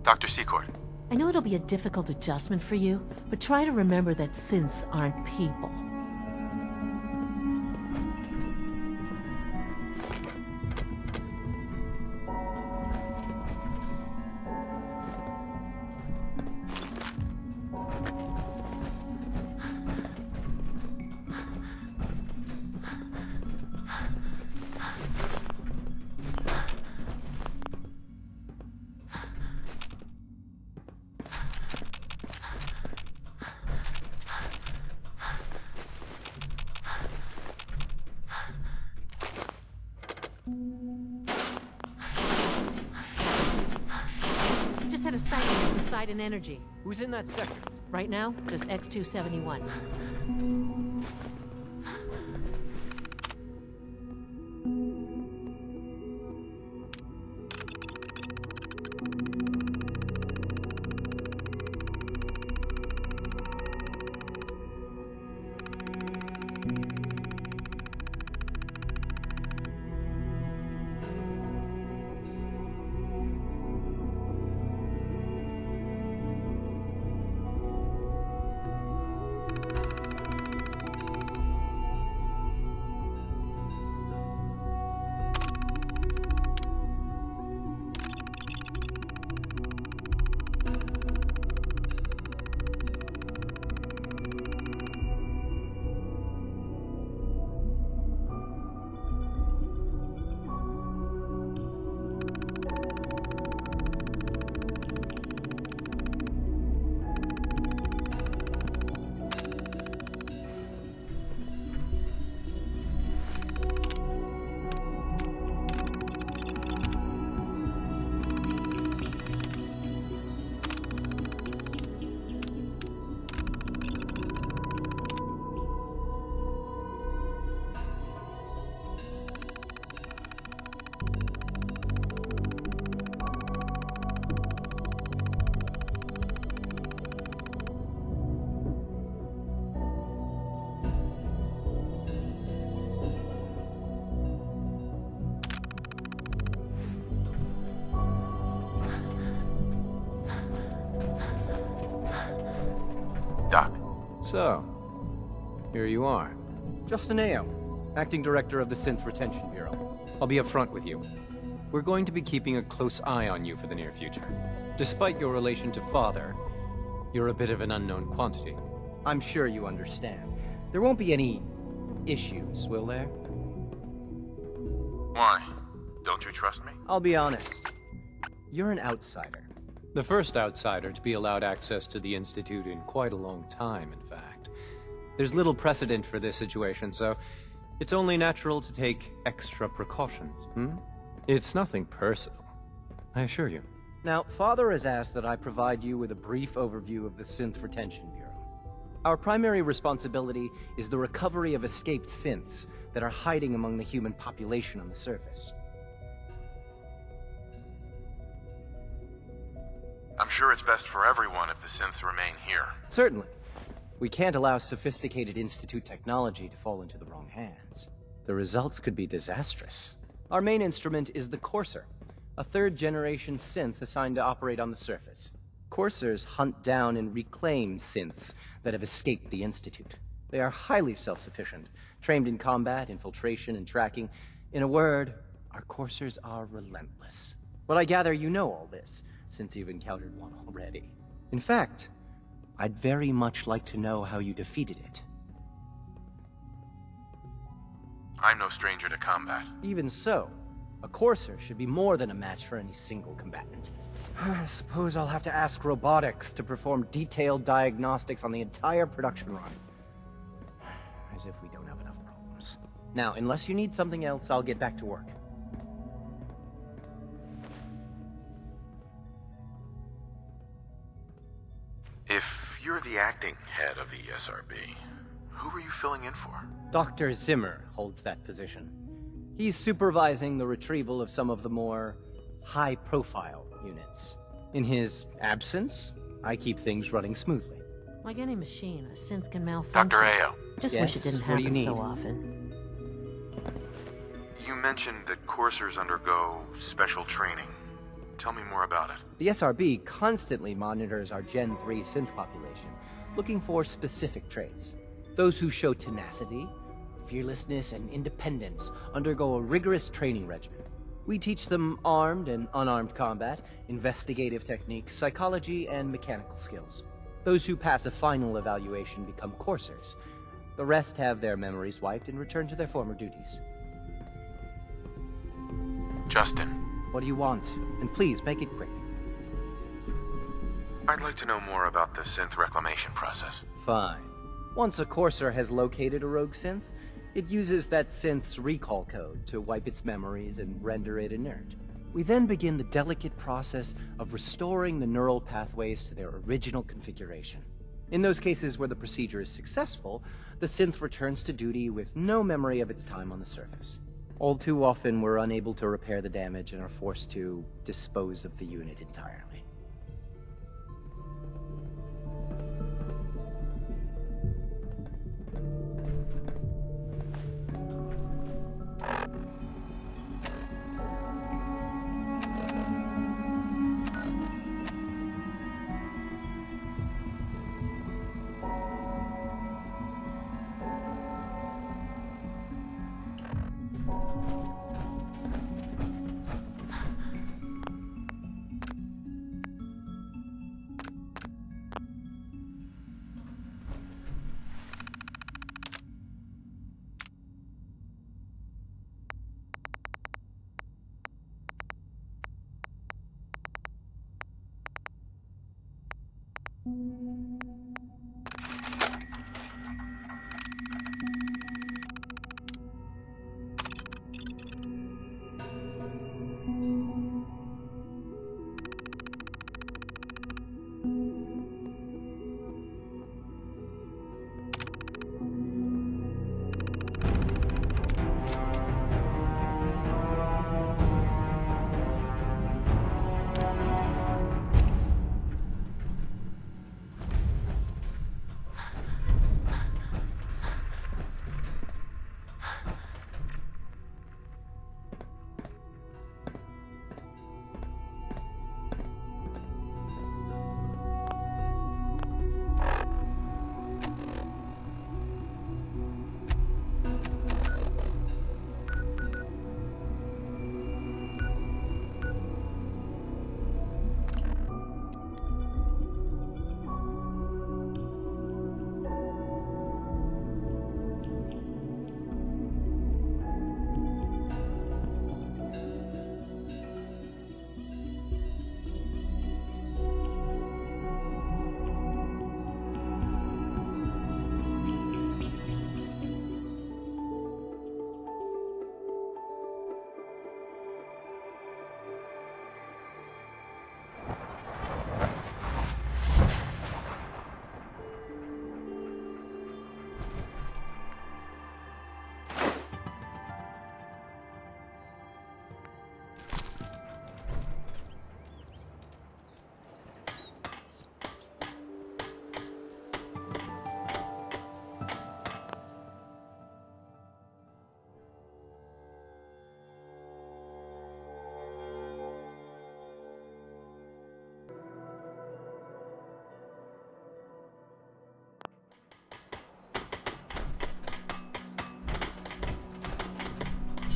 Dr. Secord. I know it'll be a difficult adjustment for you, but try to remember that synths aren't people. Just had a sighting of Poseidon Energy. Who's in that sector? Right now, just X-271. Doc. So, here you are. Justin Ayo, Acting Director of the Synth Retention Bureau. I'll be upfront with you. We're going to be keeping a close eye on you for the near future. Despite your relation to Father, you're a bit of an unknown quantity. I'm sure you understand. There won't be any issues, will there? Why? Don't you trust me? I'll be honest. You're an outsider. The first outsider to be allowed access to the Institute in quite a long time, in fact. There's little precedent for this situation, so it's only natural to take extra precautions, It's nothing personal, I assure you. Now, Father has asked that I provide you with a brief overview of the Synth Retention Bureau. Our primary responsibility is the recovery of escaped synths that are hiding among the human population on the surface. I'm sure it's best for everyone if the synths remain here. Certainly. We can't allow sophisticated Institute technology to fall into the wrong hands. The results could be disastrous. Our main instrument is the Courser, a third-generation synth assigned to operate on the surface. Coursers hunt down and reclaim synths that have escaped the Institute. They are highly self-sufficient, trained in combat, infiltration, and tracking. In a word, our Coursers are relentless. But I gather you know all this, since you've encountered one already. In fact, I'd very much like to know how you defeated it. I'm no stranger to combat. Even so, a Courser should be more than a match for any single combatant. I suppose I'll have to ask robotics to perform detailed diagnostics on the entire production run. As if we don't have enough problems. Now, unless you need something else, I'll get back to work. If you're the acting head of the SRB, who are you filling in for? Dr. Zimmer holds that position. He's supervising the retrieval of some of the more high-profile units. In his absence, I keep things running smoothly. Like any machine, a synth can malfunction. Dr. Ayo. Just wish it didn't happen so often. You mentioned that coursers undergo special training. Tell me more about it. The SRB constantly monitors our Gen 3 synth population, looking for specific traits. Those who show tenacity, fearlessness, and independence undergo a rigorous training regimen. We teach them armed and unarmed combat, investigative techniques, psychology, and mechanical skills. Those who pass a final evaluation become coursers. The rest have their memories wiped and return to their former duties. Justin. What do you want? And please, make it quick. I'd like to know more about the synth reclamation process. Fine. Once a Courser has located a rogue synth, it uses that synth's recall code to wipe its memories and render it inert. We then begin the delicate process of restoring the neural pathways to their original configuration. In those cases where the procedure is successful, the synth returns to duty with no memory of its time on the surface. All too often, we're unable to repair the damage and are forced to dispose of the unit entirely.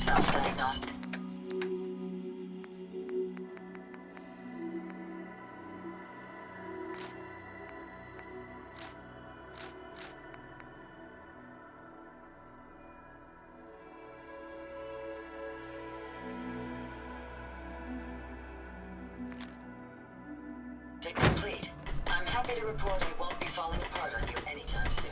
Self-diagnostic. Complete. I'm happy to report I won't be falling apart on you anytime soon.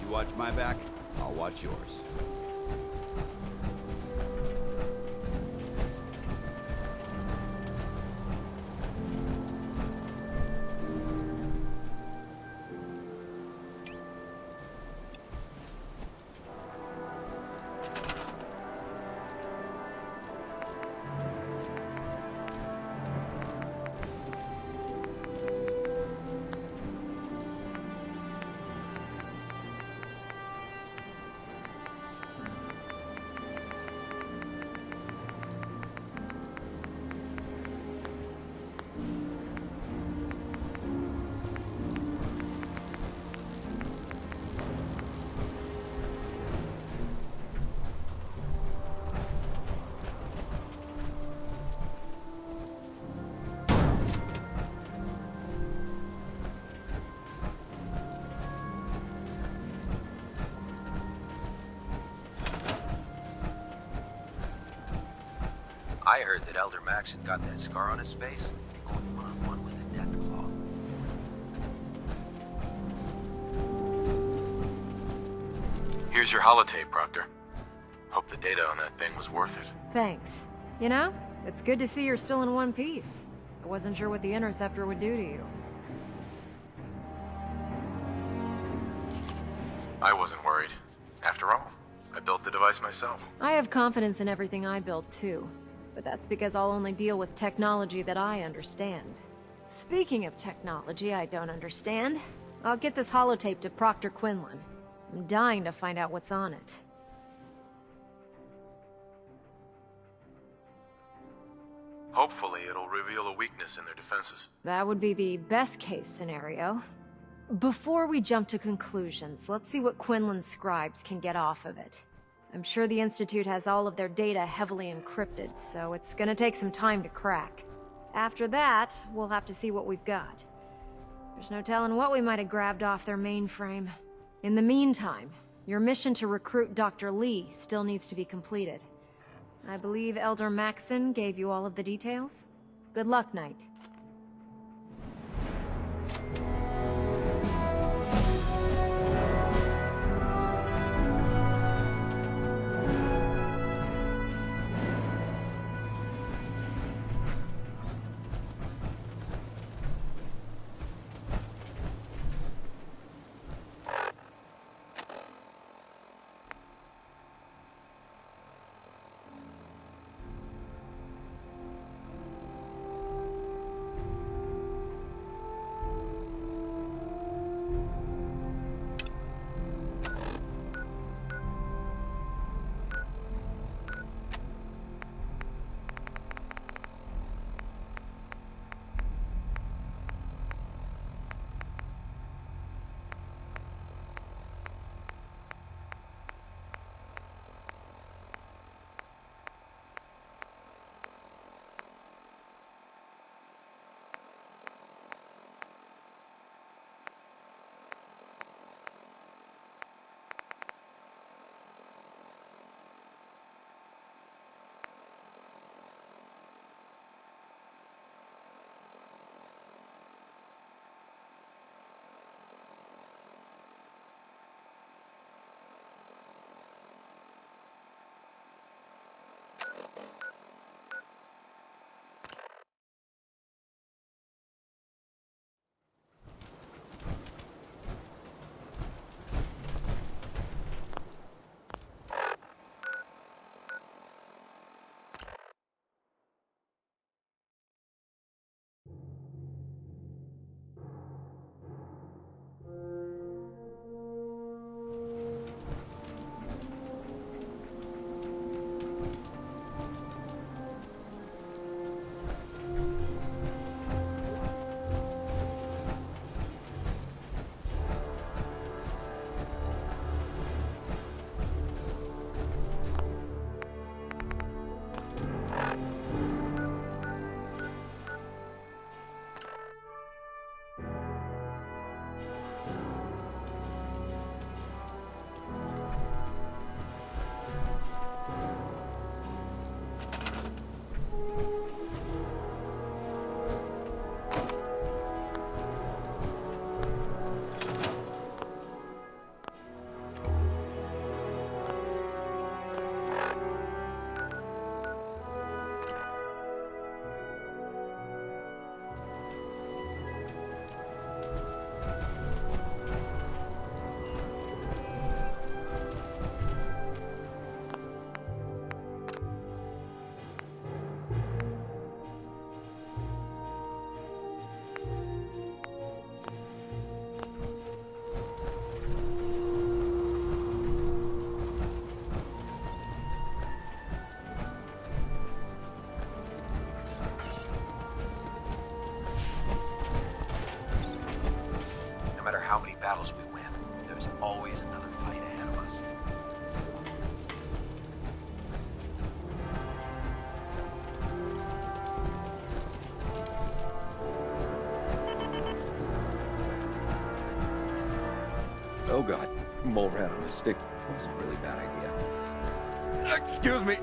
Watch my back, I'll watch yours. I heard that Elder Maxon got that scar on his face, going one-on-one with the Deathclaw. Here's your holotape, Proctor. Hope the data on that thing was worth it. Thanks. You know, it's good to see you're still in one piece. I wasn't sure what the Interceptor would do to you. I wasn't worried. After all, I built the device myself. I have confidence in everything I build too, but that's because I'll only deal with technology that I understand. Speaking of technology I don't understand, I'll get this holotape to Proctor Quinlan. I'm dying to find out what's on it. Hopefully, it'll reveal a weakness in their defenses. That would be the best case scenario. Before we jump to conclusions, let's see what Quinlan's scribes can get off of it. I'm sure the Institute has all of their data heavily encrypted, so it's gonna take some time to crack. After that, we'll have to see what we've got. There's no telling what we might have grabbed off their mainframe. In the meantime, your mission to recruit Dr. Lee still needs to be completed. I believe Elder Maxson gave you all of the details? Good luck, Knight. How many battles we win, there's always another fight ahead of us. Oh god, mole rat on a stick was a really bad idea. Excuse me.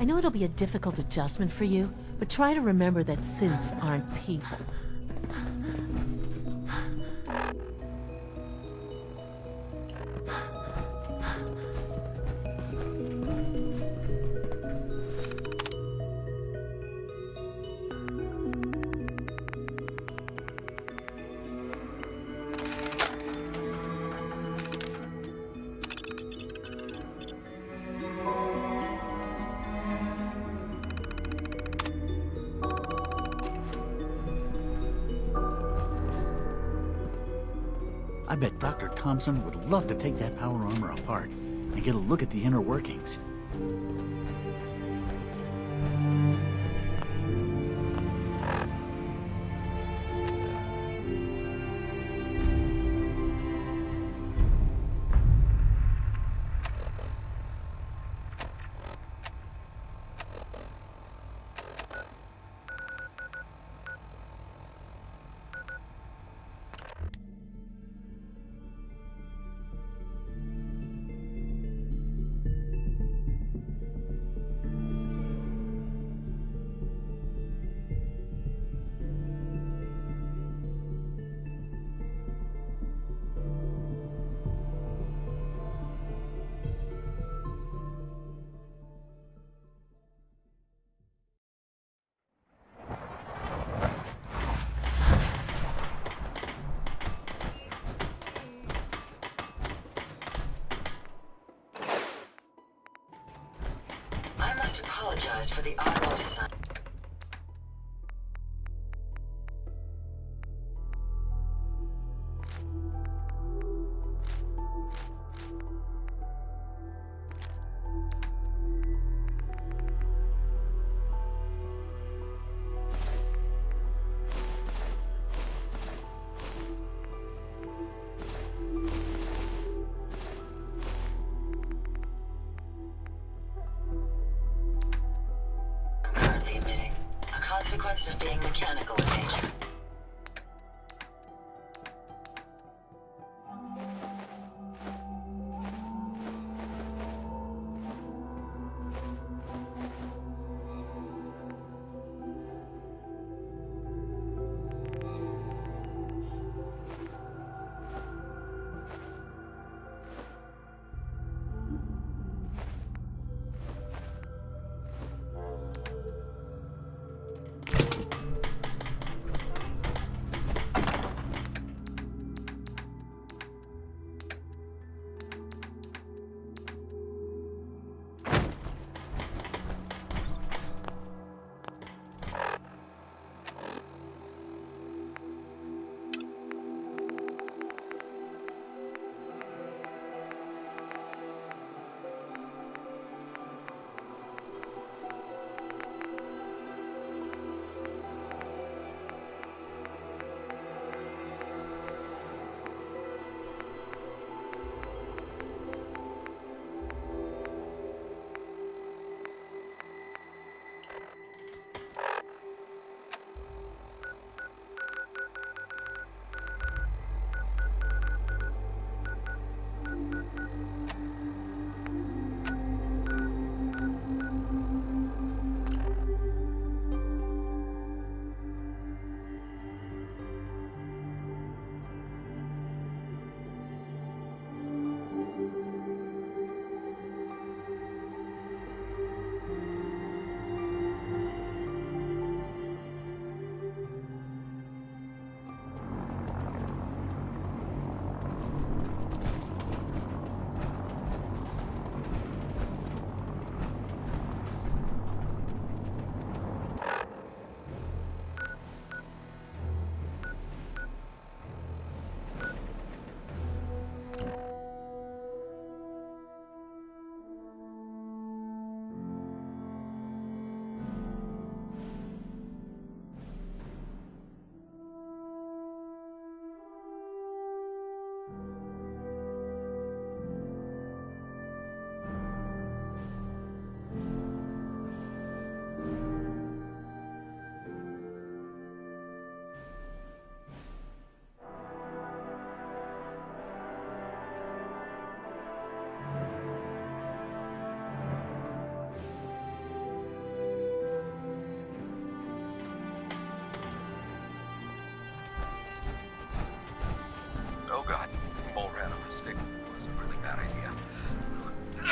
I know it'll be a difficult adjustment for you, but try to remember that synths aren't people. I bet Dr. Thompson would love to take that power armor apart and get a look at the inner workings. I must apologize for the odd voices on. Consequence of being mechanical in nature.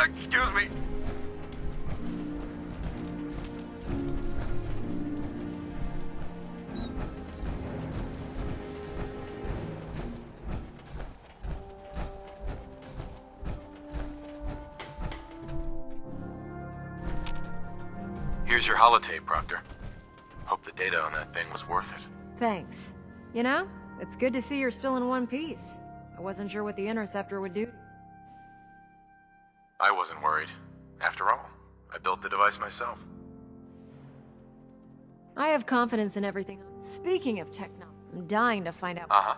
Excuse me. Here's your holotape, Proctor. Hope the data on that thing was worth it. Thanks. You know, it's good to see you're still in one piece. I wasn't sure what the Interceptor would do. I wasn't worried. After all, I built the device myself. I have confidence in everything. Speaking of technology, I'm dying to find out. Uh-huh.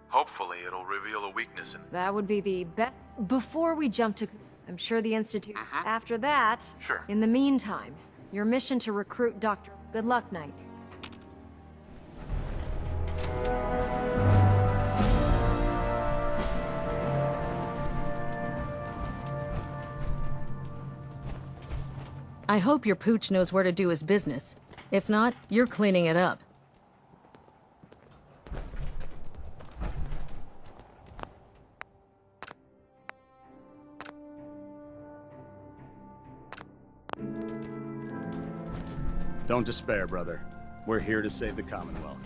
Hopefully it'll reveal a weakness in... That would be the best. Before we jump to... I'm sure the Institute... After that... Sure. In the meantime, your mission to recruit Dr. Good luck, Knight. I hope your pooch knows where to do his business. If not, you're cleaning it up. Don't despair, brother. We're here to save the Commonwealth.